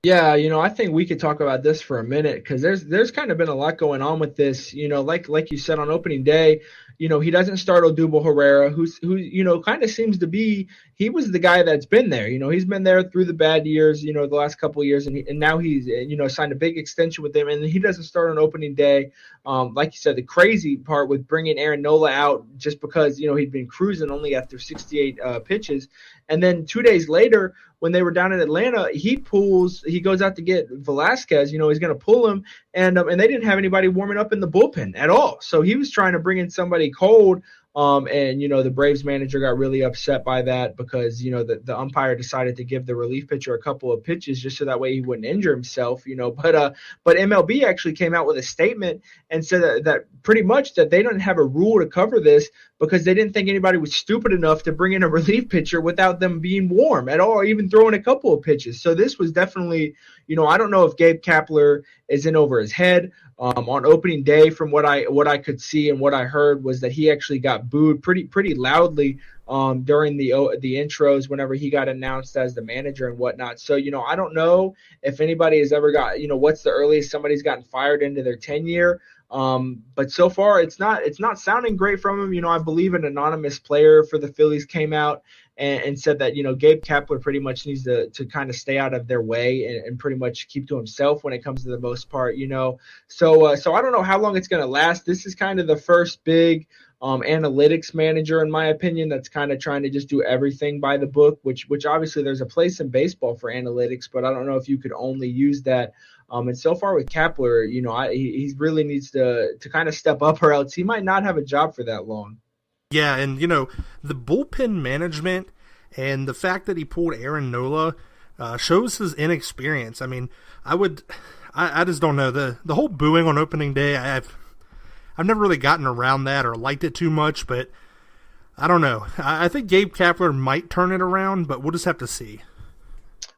Yeah, I think we could talk about this for a minute because there's kind of been a lot going on with this. Like you said on opening day, he doesn't start Odubel Herrera, who kind of seems to be, he was the guy that's been there. He's been there through the bad years, the last couple of years, and now he's signed a big extension with them, and he doesn't start on opening day. Like you said, the crazy part with bringing Aaron Nola out just because he'd been cruising only after 68 pitches, and then 2 days later, when they were down in Atlanta, he goes out to get Velasquez. He's going to pull him, and they didn't have anybody warming up in the bullpen at all. So he was trying to bring in somebody cold. The Braves manager got really upset by that because, the umpire decided to give the relief pitcher a couple of pitches just so that way he wouldn't injure himself, but MLB actually came out with a statement and said that pretty much that they don't have a rule to cover this because they didn't think anybody was stupid enough to bring in a relief pitcher without them being warm at all, or even throwing a couple of pitches. So this was definitely, I don't know if Gabe Kapler is in over his head. On opening day, from what I could see and what I heard, was that he actually got booed pretty loudly during the intros whenever he got announced as the manager and whatnot. So I don't know if anybody has ever got what's the earliest somebody's gotten fired into their tenure. But so far it's not sounding great from him. I believe an anonymous player for the Phillies came out and said that, Gabe Kapler pretty much needs to kind of stay out of their way and pretty much keep to himself when it comes to the most part, So I don't know how long it's going to last. This is kind of the first big analytics manager, in my opinion, that's kind of trying to just do everything by the book, which obviously there's a place in baseball for analytics, but I don't know if you could only use that. And so far with Kapler, he really needs to kind of step up, or else he might not have a job for that long. Yeah, and the bullpen management and the fact that he pulled Aaron Nola shows his inexperience. I mean, I just don't know, the whole booing on opening day. I've never really gotten around that or liked it too much, but I don't know. I think Gabe Kapler might turn it around, but we'll just have to see.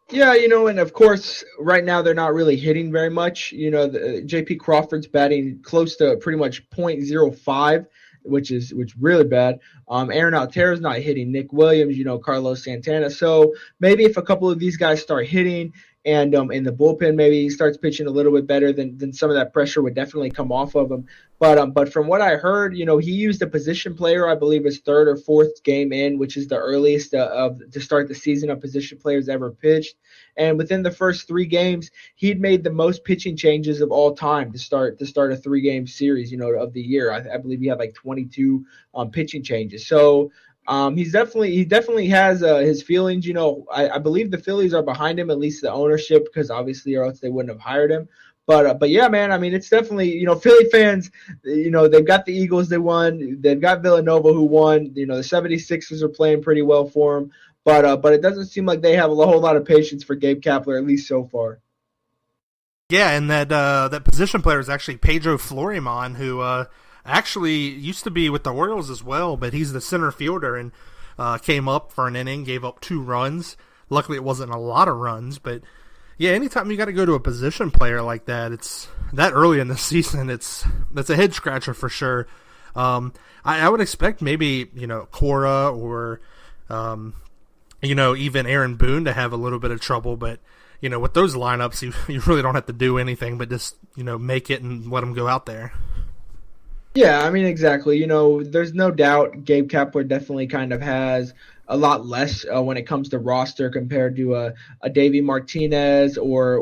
Yeah, and of course, right now they're not really hitting very much. J.P. Crawford's batting close to pretty much .05, which is really bad. Aaron Altera's not hitting. Nick Williams, Carlos Santana. So maybe if a couple of these guys start hitting, and in the bullpen maybe he starts pitching a little bit better, then some of that pressure would definitely come off of him. But from what I heard, he used a position player, I believe his 3rd or 4th game in, which is the earliest to start the season a position player's ever pitched. And within the first 3 games, he'd made the most pitching changes of all time to start a 3-game series, of the year. I believe he had like 22 pitching changes. So He definitely has his feelings. I believe the Phillies are behind him, at least the ownership, because obviously, or else they wouldn't have hired him. But yeah, man. I mean, it's definitely Philly fans. They've got the Eagles. They won. They've got Villanova who won. The 76ers are playing pretty well for them. But it doesn't seem like they have a whole lot of patience for Gabe Kapler, at least so far. Yeah, and that position player is actually Pedro Florimon, who actually used to be with the Orioles as well, but he's the center fielder and came up for an inning, gave up 2 runs. Luckily, it wasn't a lot of runs, but yeah, anytime you got to go to a position player like it's that early in the season, that's a head scratcher for sure. I would expect maybe Cora or even Aaron Boone to have a little bit of trouble, but with those lineups, you really don't have to do anything but just make it and let them go out there. Yeah, I mean, exactly. There's no doubt Gabe Kapler definitely kind of has a lot less when it comes to roster compared to a Davey Martinez or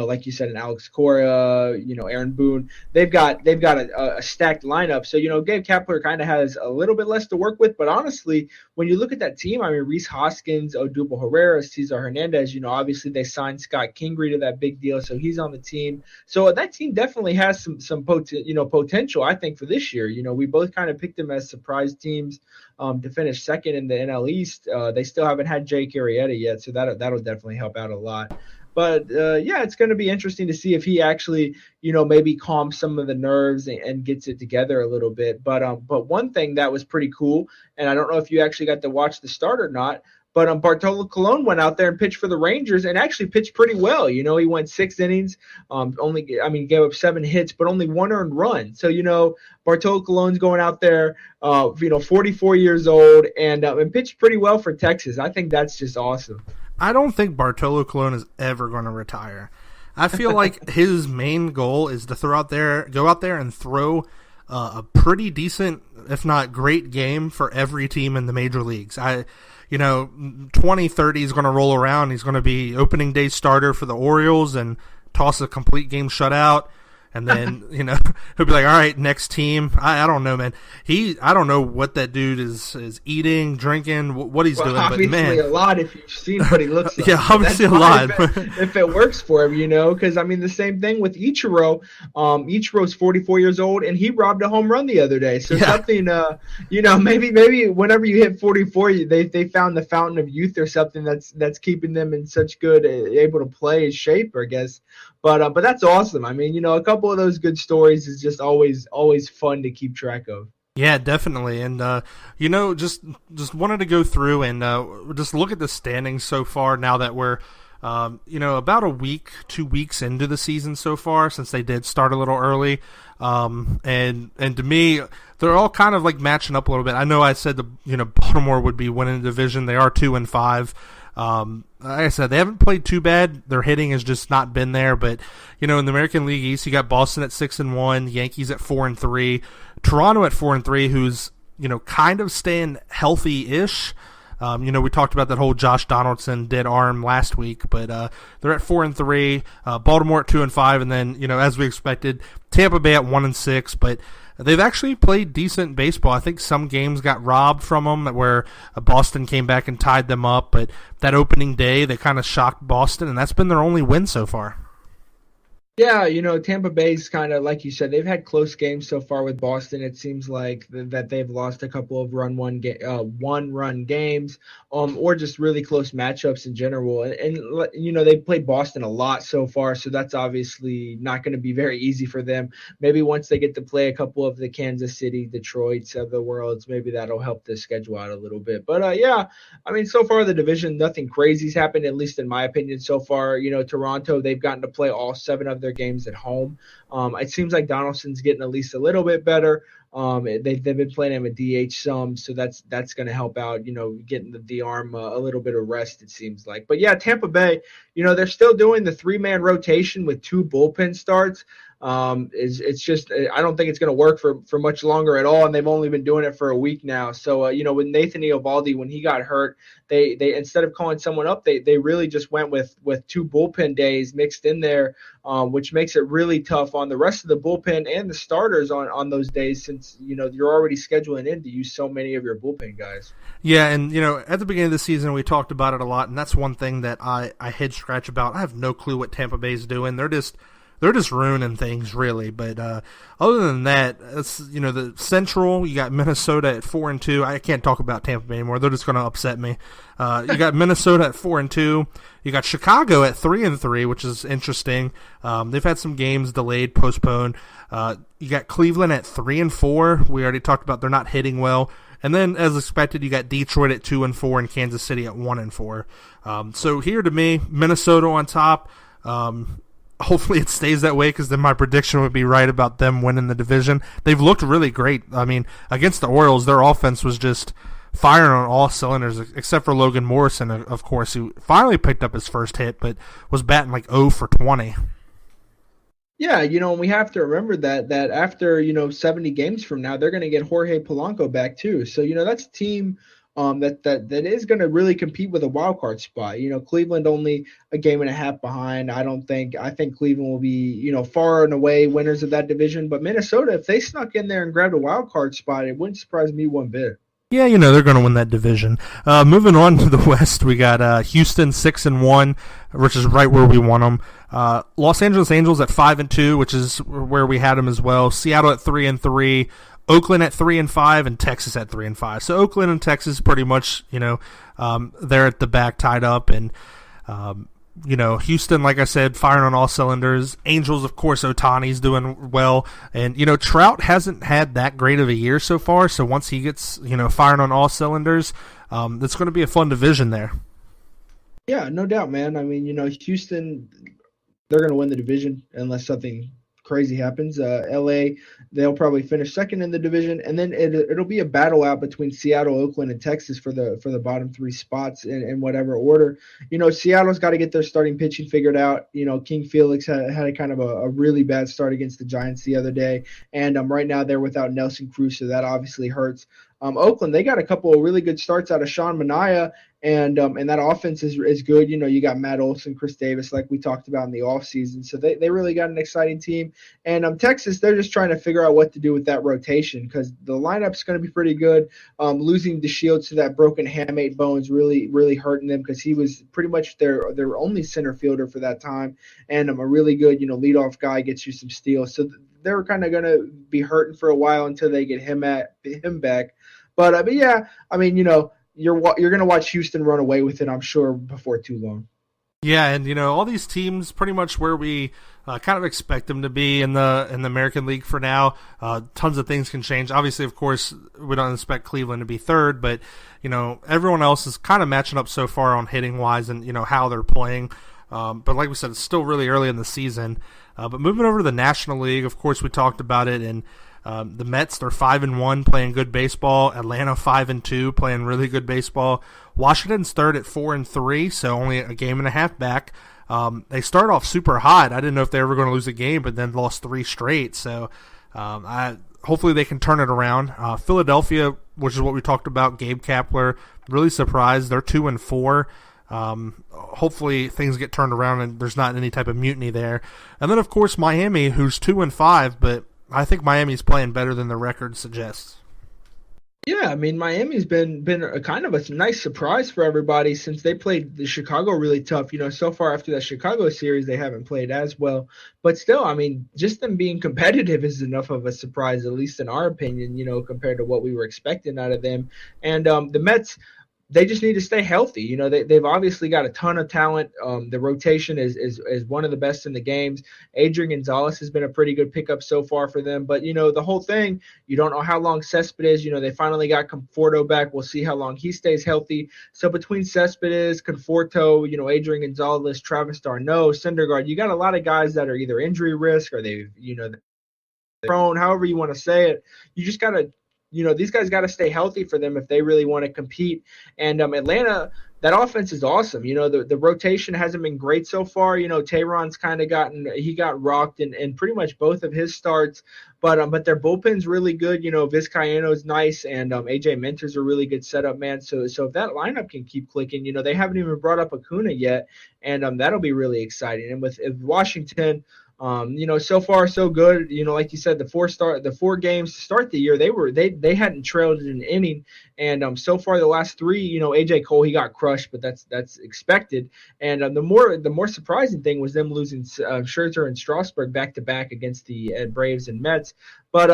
like you said, an Alex Cora, Aaron Boone. They've got a stacked lineup. So Gabe Kapler kind of has a little bit less to work with. But honestly, when you look at that team, I mean, Reese Hoskins, Odubel Herrera, Cesar Hernandez. Obviously they signed Scott Kingery to that big deal, so he's on the team. So that team definitely has some potential, I think, for this year. We both kind of picked them as surprise teams to finish second in the NL East. They still haven't had Jake Arrieta yet, so that'll definitely help out a lot. But yeah, it's going to be interesting to see if he actually, maybe calms some of the nerves and gets it together a little bit. But one thing that was pretty cool, and I don't know if you actually got to watch the start or not, but Bartolo Colon went out there and pitched for the Rangers and actually pitched pretty well. He went 6 innings, gave up 7 hits, but only 1 earned run. So, Bartolo Colon's going out there, 44 years old and pitched pretty well for Texas. I think that's just awesome. I don't think Bartolo Colon is ever going to retire. I feel like his main goal is to go out there and throw a pretty decent, if not great game for every team in the major leagues. 2030 is going to roll around. He's going to be opening day starter for the Orioles and toss a complete game shutout. And then, he'll be like, all right, next team. I don't know, man. I don't know what that dude is eating, drinking, what he's doing. But man, obviously a lot if you've seen what he looks like. Yeah, obviously a lot. If it works for him, because the same thing with Ichiro. Ichiro's 44 years old and he robbed a home run the other day. So something, maybe whenever you hit 44, they found the fountain of youth or something that's keeping them in such good, able to play shape, I guess. But that's awesome. A couple of those good stories is just always fun to keep track of. Yeah, definitely. And, just wanted to go through and just look at the standings so far now that we're, about 2 weeks into the season so far since they did start a little early. And to me, they're all kind of like matching up a little bit. I know I said Baltimore would be winning the division. They are 2-5. Like I said, they haven't played too bad. Their hitting has just not been there. But in the American League East, you got Boston at 6-1, Yankees at 4-3, Toronto at 4-3, who's kind of staying healthy-ish. We talked about that whole Josh Donaldson dead arm last week, but they're at 4-3. Baltimore at 2-5, and then as we expected, Tampa Bay at 1-6, but they've actually played decent baseball. I think some games got robbed from them where Boston came back and tied them up, but that opening day, they kind of shocked Boston, and that's been their only win so far. Yeah, Tampa Bay's kind of, like you said, they've had close games so far with Boston. It seems like that they've lost a couple of one-run games, or just really close matchups in general. And they've played Boston a lot so far, so that's obviously not going to be very easy for them. Maybe once they get to play a couple of the Kansas City, Detroits of the worlds, maybe that'll help the schedule out a little bit. But, so far the division, nothing crazy's happened, at least in my opinion so far. Toronto, they've gotten to play all 7 of their games at home. It seems like Donaldson's getting at least a little bit better. They've been playing him at DH some, so that's going to help out, getting the arm a little bit of rest, it seems like. But yeah, Tampa Bay, they're still doing the 3-man rotation with 2 bullpen starts. It's just I don't think it's going to work for much longer at all, and they've only been doing it for a week now. So with Nathan Eovaldi, when he got hurt, they instead of calling someone up, they really just went with 2 bullpen days mixed in there, which makes it really tough on the rest of the bullpen and the starters on those days, since you're already scheduling in to use so many of your bullpen guys. Yeah, and at the beginning of the season we talked about it a lot, and that's one thing that I head scratch about. I have no clue what Tampa Bay's doing. They're just ruining things, really. But other than that, it's the Central. You got Minnesota at 4-2. I can't talk about Tampa Bay anymore. They're just going to upset me. You got Minnesota at 4-2. You got Chicago at 3-3, which is interesting. They've had some games delayed, postponed. You got Cleveland at 3-4. We already talked about they're not hitting well. And then, as expected, you got Detroit at 2-4 and Kansas City at 1-4. So here, to me, Minnesota on top. Hopefully it stays that way, because then my prediction would be right about them winning the division. They've looked really great. I mean, against the Orioles, their offense was just firing on all cylinders, except for Logan Morrison, of course, who finally picked up his first hit, but was batting like 0 for 20. Yeah, and we have to remember that after 70 games from now, they're going to get Jorge Polanco back too. So that's a team that is going to really compete with a wild card spot. Cleveland only a game and a half behind. I think Cleveland will be far and away winners of that division. But Minnesota, if they snuck in there and grabbed a wild card spot, it wouldn't surprise me one bit. Yeah, they're going to win that division. Moving on to the West, we got Houston 6-1, which is right where we want them. Los Angeles Angels at 5-2, which is where we had them as well. Seattle at 3-3. Oakland at 3-5, and Texas at 3-5. So Oakland and Texas pretty much, they're at the back tied up, and Houston, like I said, firing on all cylinders. Angels, of course, Ohtani's doing well, and Trout hasn't had that great of a year so far. So once he gets firing on all cylinders, it's going to be a fun division there. Yeah, no doubt, man. I mean, Houston, they're going to win the division unless something crazy happens. LA, they'll probably finish second in the division, and then it'll be a battle out between Seattle, Oakland, and Texas for the bottom 3 spots in whatever order. Seattle's got to get their starting pitching figured out. King Felix had a kind of a really bad start against the Giants the other day, and right now they're without Nelson Cruz, so that obviously hurts. Oakland, they got a couple of really good starts out of Sean Manaea, and that offense is good. You got Matt Olson, Chris Davis, like we talked about in the offseason. So they really got an exciting team. And Texas, they're just trying to figure out what to do with that rotation, because the lineup's going to be pretty good. Losing DeShields to that broken hamate bone's really, really hurting them, because he was pretty much their only center fielder for that time. And a really good, leadoff guy, gets you some steals. So they're kind of going to be hurting for a while until they get him back. But yeah, I mean, you're going to watch Houston run away with it, I'm sure, before too long. Yeah, and all these teams pretty much where we kind of expect them to be in the American League for now. Tons of things can change. Obviously, of course, we don't expect Cleveland to be third, but everyone else is kind of matching up so far on hitting wise and how they're playing. But like we said, it's still really early in the season. But moving over to the National League, of course, we talked about it, and the Mets, they're 5-1, playing good baseball. Atlanta 5-2, playing really good baseball. Washington's third at 4-3, so only a game and a half back. They start off super hot. I didn't know if they were going to lose a game, but then lost 3 straight. So hopefully they can turn it around. Philadelphia, which is what we talked about, Gabe Kapler, really surprised. They're 2-4. Hopefully things get turned around and there's not any type of mutiny there. And then, of course, Miami, who's 2-5, but I think Miami's playing better than the record suggests. Yeah, I mean, Miami's been a kind of a nice surprise for everybody since they played the Chicago really tough. So far after that Chicago series, they haven't played as well. But still, I mean, just them being competitive is enough of a surprise, at least in our opinion, compared to what we were expecting out of them. And the Mets, they just need to stay healthy. They've obviously got a ton of talent. The rotation is one of the best in the games. Adrian Gonzalez has been a pretty good pickup so far for them. But, the whole thing, you don't know how long Cespedes, they finally got Conforto back. We'll see how long he stays healthy. So between Cespedes, Conforto, Adrian Gonzalez, Travis d'Arnaud, Syndergaard, you got a lot of guys that are either injury risk or they're prone, however you want to say it. You just got to, these guys got to stay healthy for them if they really want to compete. And Atlanta, that offense is awesome. The rotation hasn't been great so far. Tayron's kind of he got rocked in pretty much both of his starts, but their bullpen's really good. Vizcaino's nice, and AJ Minter's a really good setup man. So if that lineup can keep clicking, they haven't even brought up Acuna yet, and that'll be really exciting. And with Washington, so far so good. Like you said, the 4 games to start the year, they hadn't trailed in an inning, and so far the last 3, AJ Cole, he got crushed, but that's expected. And the more surprising thing was them losing Scherzer and Strasburg back to back against the Braves and Mets. But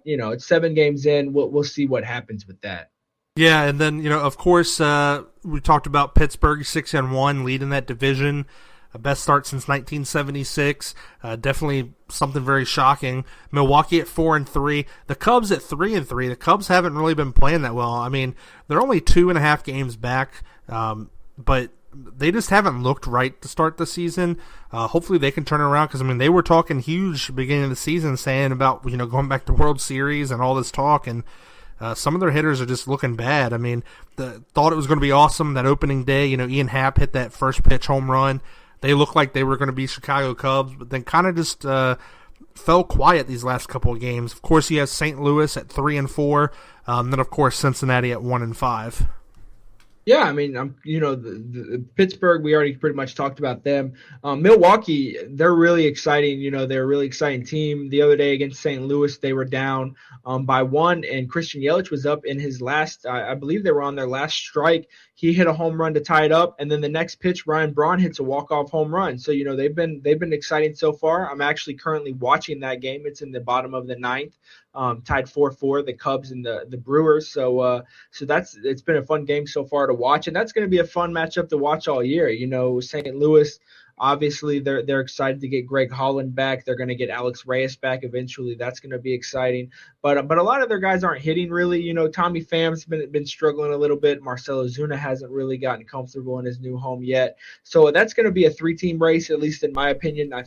it's 7 games in. We'll see what happens with that. Yeah, and then of course we talked about Pittsburgh 6-1 leading that division. Best start since 1976. Definitely something very shocking. Milwaukee at 4-3. The Cubs at 3-3. The Cubs haven't really been playing that well. I mean, they're only 2.5 games back, but they just haven't looked right to start the season. Hopefully they can turn it around, because they were talking huge beginning of the season, saying about going back to World Series and all this talk, and some of their hitters are just looking bad. Thought it was going to be awesome that opening day. Ian Happ hit that first pitch home run. They looked like they were going to be Chicago Cubs, but then kind of just fell quiet these last couple of games. Of course, he has St. Louis at 3-4, then of course Cincinnati at 1-5. Yeah, the Pittsburgh, we already pretty much talked about them. Milwaukee, they're really exciting. They're a really exciting team. The other day against St. Louis, they were down by 1, and Christian Yelich was up in his last, I believe they were on their last strike. He hit a home run to tie it up, and then the next pitch, Ryan Braun hits a walk-off home run. So, they've been exciting so far. I'm actually currently watching that game. It's in the bottom of the 9th. Tied 4-4, the Cubs and the Brewers. So it's been a fun game so far to watch, and that's going to be a fun matchup to watch all year. St. Louis, obviously they're excited to get Greg Holland back. They're going to get Alex Reyes back eventually. That's going to be exciting. But a lot of their guys aren't hitting really. Tommy Pham's been struggling a little bit. Marcell Ozuna hasn't really gotten comfortable in his new home yet. So that's going to be a 3-team race, at least in my opinion. I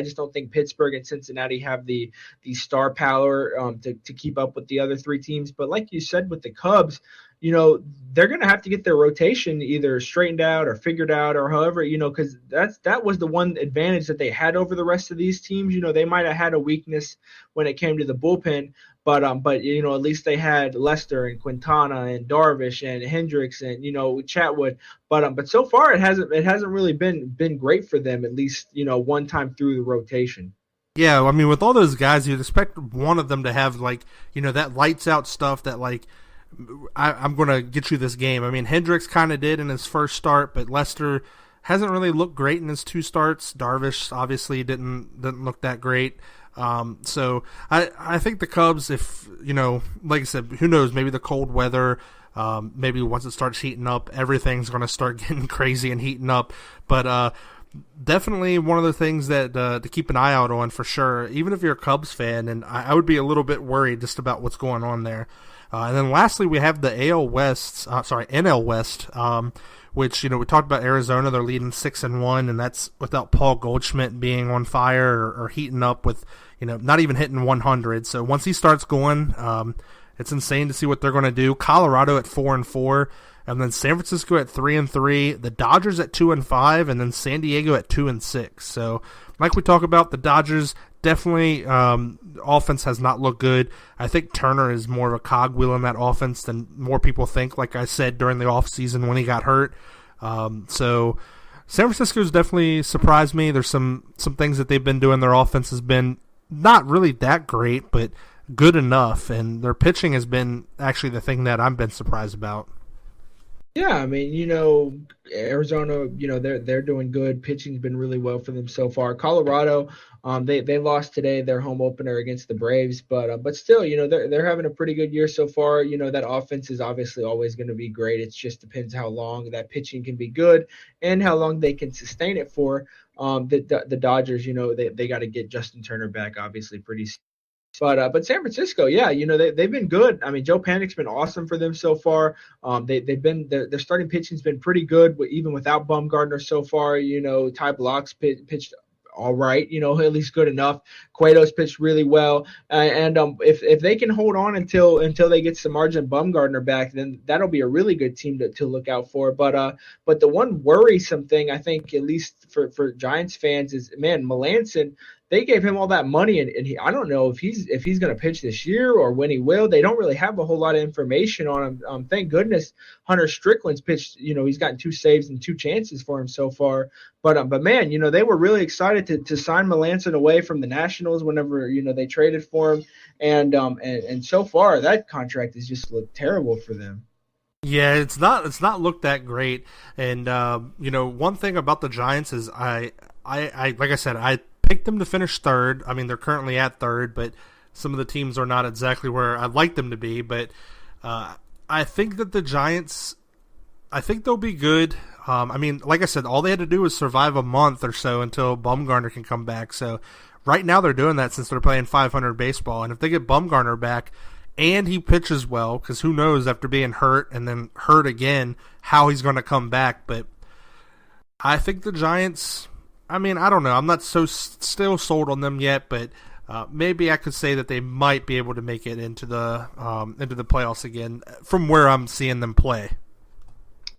just don't think Pittsburgh and Cincinnati have the star power to keep up with the other 3 teams. But like you said with the Cubs, they're going to have to get their rotation either straightened out or figured out, or however, because that was the one advantage that they had over the rest of these teams. They might have had a weakness when it came to the bullpen, but at least they had Lester and Quintana and Darvish and Hendricks and Chatwood. But so far it hasn't really been great for them, at least one time through the rotation. Yeah, with all those guys, you'd expect one of them to have that lights out stuff that I'm going to get you this game. Hendricks kind of did in his first start, but Lester hasn't really looked great in his 2 starts. Darvish obviously didn't look that great. So I think the Cubs, if, like I said, who knows, maybe the cold weather, maybe once it starts heating up, everything's going to start getting crazy and heating up. But definitely one of the things that to keep an eye out on for sure, even if you're a Cubs fan, and I would be a little bit worried just about what's going on there. And then lastly, we have the NL West, which, we talked about Arizona. They're leading 6-1, and that's without Paul Goldschmidt being on fire or heating up with, not even hitting 100. So once he starts going, it's insane to see what they're going to do. Colorado at 4-4, and then San Francisco at 3-3, the Dodgers at 2-5, and then San Diego at 2-6. So like we talk about, the Dodgers definitely offense has not looked good. I think Turner is more of a cogwheel in that offense than more people think, like I said during the offseason when he got hurt. So San Francisco's definitely surprised me. There's some things that they've been doing. Their offense has been not really that great, but good enough, and their pitching has been actually the thing that I've been surprised about. Yeah, Arizona, they're doing good. Pitching's been really well for them so far. Colorado, they lost today, their home opener against the Braves, but still, they're having a pretty good year so far. That offense is obviously always going to be great. It just depends how long that pitching can be good and how long they can sustain it for. The Dodgers, they got to get Justin Turner back, obviously, pretty soon. But San Francisco, yeah, they've been good. Joe Panic's been awesome for them so far. Their starting pitching's been pretty good, even without Bumgarner so far. Ty Block's pitched all right, at least good enough. Cueto's pitched really well, and if they can hold on until they get Samardzija and Bumgarner back, then that'll be a really good team to look out for. But the one worrisome thing I think, at least for Giants fans, is, man, Melancon. They gave him all that money, and I don't know if he's going to pitch this year or when he will. They don't really have a whole lot of information on him. Thank goodness Hunter Strickland's pitched. He's gotten 2 saves and 2 chances for him so far. But man, they were really excited to sign Melancon away from the Nationals whenever they traded for him, and so far that contract has just looked terrible for them. Yeah, it's not looked that great. And one thing about the Giants is I like I said, I picked them to finish third. I mean, they're currently at third, but some of the teams are not exactly where I'd like them to be. But I think that the Giants, I think they'll be good. I mean, like I said, all they had to do was survive a month or so until Bumgarner can come back. So right now they're doing that since they're playing 500 baseball. And if they get Bumgarner back and he pitches well, because who knows after being hurt and then hurt again how he's going to come back. But I think the Giants, I mean, I don't know. I'm not still sold on them yet, but maybe I could say that they might be able to make it into the playoffs again from where I'm seeing them play.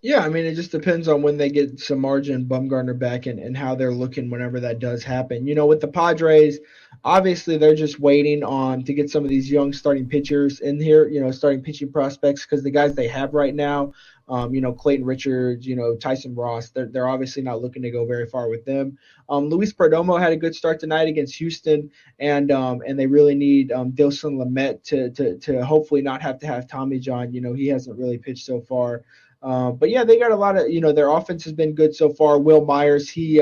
Yeah, I mean, it just depends on when they get Samardzija and Bumgarner back and how they're looking whenever that does happen. With the Padres, obviously they're just waiting on to get some of these young starting pitchers in here, starting pitching prospects, because the guys they have right now, Clayton Richards, Tyson Ross, they're obviously not looking to go very far with them. Luis Perdomo had a good start tonight against Houston, and they really need Dilson Lamet to hopefully not have to have Tommy John. He hasn't really pitched so far. But yeah, they got a lot of, their offense has been good so far. Will Myers, he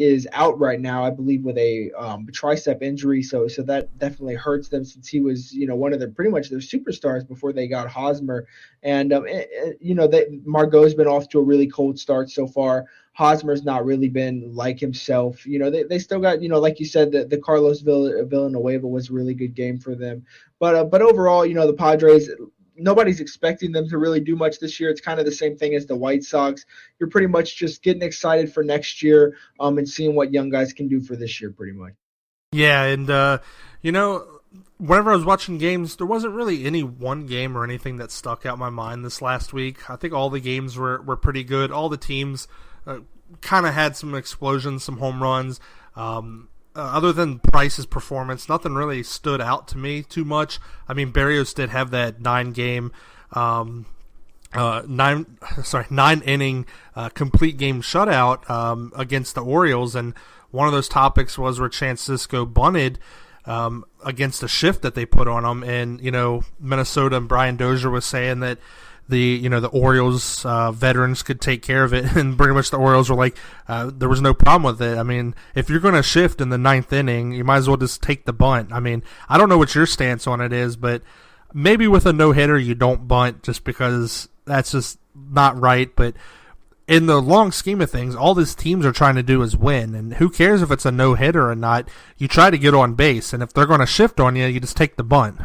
is out right now, I believe, with a tricep injury. So that definitely hurts them, since he was, one of their pretty much their superstars before they got Hosmer. And Margot's been off to a really cold start so far. Hosmer's not really been like himself. They still got, like you said, the Carlos Villanueva was a really good game for them. But overall, the Padres, nobody's expecting them to really do much this year. It's kind of the same thing as the White Sox. You're pretty much just getting excited for next year and seeing what young guys can do for this year, pretty much. Yeah, and, whenever I was watching games, there wasn't really any one game or anything that stuck out in my mind this last week. I think all the games were pretty good. All the teams kind of had some explosions, some home runs. Other than Price's performance, nothing really stood out to me too much. I mean, Berrios did have that 9-inning complete game shutout against the Orioles, and one of those topics was where Chance Sisco bunted against a shift that they put on him, and Minnesota and Brian Dozier was saying that the Orioles veterans could take care of it, and pretty much the Orioles were like, there was no problem with it. I mean, if you're going to shift in the 9th inning, you might as well just take the bunt. I mean, I don't know what your stance on it is, but maybe with a no-hitter you don't bunt just because that's just not right. But in the long scheme of things, all these teams are trying to do is win, and who cares if it's a no-hitter or not? You try to get on base, and if they're going to shift on you, you just take the bunt.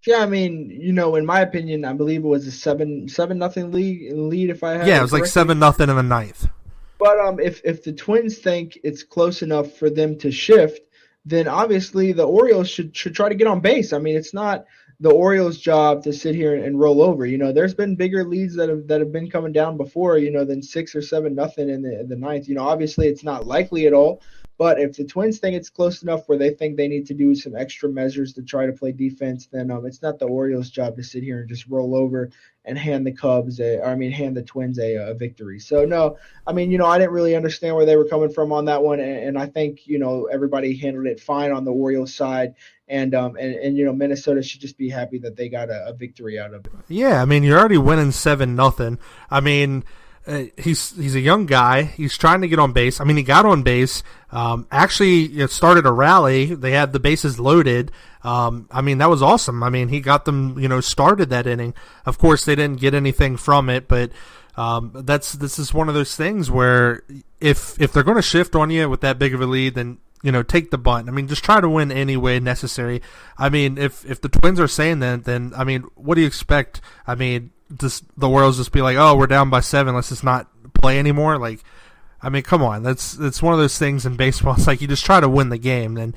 Yeah, I mean, in my opinion, I believe it was a 7-0 lead. If I had it was like 7-0 in the 9th. But if the Twins think it's close enough for them to shift, then obviously the Orioles should try to get on base. I mean, it's not the Orioles' job to sit here and roll over. There's been bigger leads that have been coming down before, than 6 or 7-0 in the 9th. Obviously it's not likely at all. But if the Twins think it's close enough where they think they need to do some extra measures to try to play defense, then it's not the Orioles' job to sit here and just roll over and hand the Twins a victory. So no, I mean, I didn't really understand where they were coming from on that one, and I think everybody handled it fine on the Orioles side, and Minnesota should just be happy that they got a victory out of it. Yeah, I mean, you're already winning 7-0. I mean, he's a young guy. He's trying to get on base. I mean, he got on base. Actually, started a rally. They had the bases loaded. I mean, that was awesome. I mean, he got them, started that inning. Of course, they didn't get anything from it, but this is one of those things where if they're going to shift on you with that big of a lead, then take the bunt. I mean, just try to win any way necessary. I mean, if the Twins are saying that, then I mean, what do you expect? I mean, just the Orioles just be like, oh, we're down by 7, let's just not play anymore. Like, I mean, come on. That's one of those things in baseball. It's like you just try to win the game, and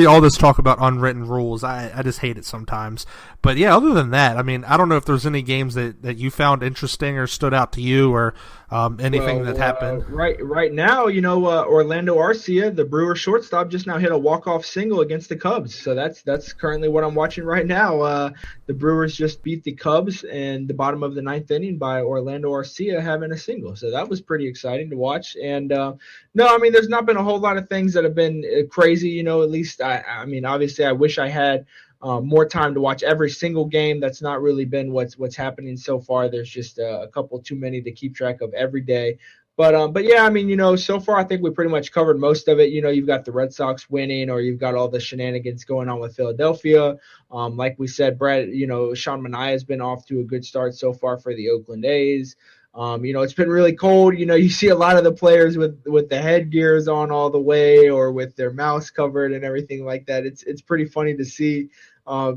all this talk about unwritten rules, I just hate it sometimes. But yeah, other than that, I mean, I don't know if there's any games that you found interesting or stood out to you, or anything that happened. Right now, Orlando Arcia, the Brewers shortstop, just now hit a walk-off single against the Cubs. So that's currently what I'm watching right now. The Brewers just beat the Cubs in the bottom of the ninth inning by Orlando Arcia having a single. So that was pretty exciting to watch. And no, I mean, there's not been a whole lot of things that have been crazy. At least I mean, obviously, I wish I had more time to watch every single game. That's not really been what's happening so far. There's just a couple too many to keep track of every day. But yeah, I mean, so far I think we pretty much covered most of it. You've got the Red Sox winning, or you've got all the shenanigans going on with Philadelphia. Like we said, Brett, Sean Manaea has been off to a good start so far for the Oakland A's. It's been really cold. You see a lot of the players with the headgears on all the way, or with their mouths covered and everything like that. It's pretty funny to see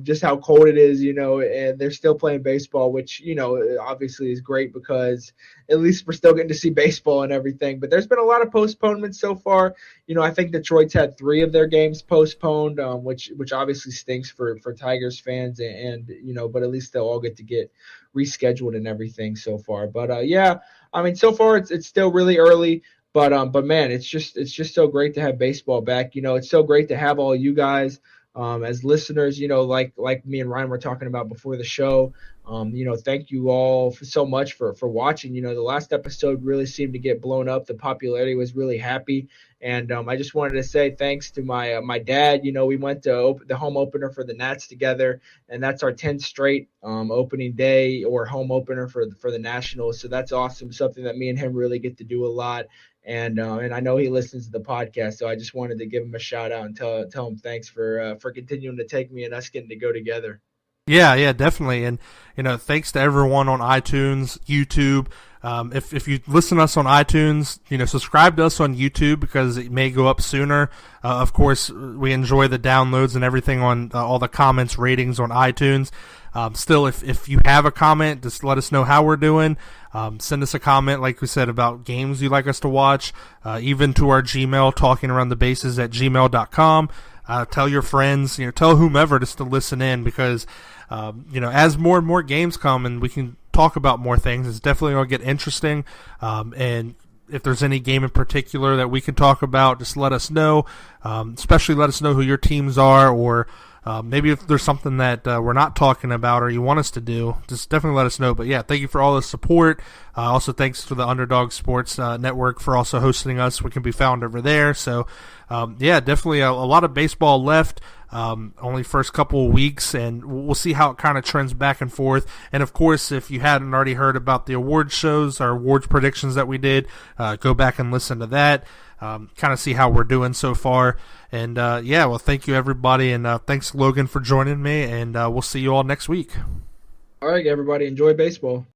just how cold it is, and they're still playing baseball, which, obviously is great because at least we're still getting to see baseball and everything. But there's been a lot of postponements so far. I think Detroit's had 3 of their games postponed, which obviously stinks for Tigers fans, and but at least they'll all get rescheduled and everything so far. But yeah, I mean, so far it's still really early. But man, it's just so great to have baseball back. It's so great to have all you guys as listeners, like me and Ryan were talking about before the show. Thank you all so much for watching. The last episode really seemed to get blown up. The popularity was really happy. And I just wanted to say thanks to my dad. We went to the home opener for the Nats together, and that's our 10th straight opening day or home opener for the Nationals. So that's awesome. Something that me and him really get to do a lot. And I know he listens to the podcast, so I just wanted to give him a shout out and tell him thanks for continuing to take me and us getting to go together. Yeah, definitely. And, thanks to everyone on iTunes, YouTube. If you listen to us on iTunes, subscribe to us on YouTube because it may go up sooner. Of course, we enjoy the downloads and everything on all the comments, ratings on iTunes. Still, if you have a comment, just let us know how we're doing. Send us a comment, like we said, about games you'd like us to watch, even to our Gmail, talkingaroundthebases@gmail.com. Tell your friends, tell whomever just to listen in because, as more and more games come and we can talk about more things, it's definitely going to get interesting. And if there's any game in particular that we can talk about, just let us know. Especially let us know who your teams are, or maybe if there's something that we're not talking about or you want us to do, just definitely let us know. But yeah, thank you for all the support. Also, thanks to the Underdog Sports Network for also hosting us. We can be found over there. So, yeah, definitely a lot of baseball left. Only first couple of weeks, and we'll see how it kind of trends back and forth. And of course, if you hadn't already heard about the award shows, our awards predictions that we did, go back and listen to that. Kind of see how we're doing so far. And yeah, well, thank you everybody, and thanks Logan for joining me, and we'll see you all next week. All right, everybody, enjoy baseball.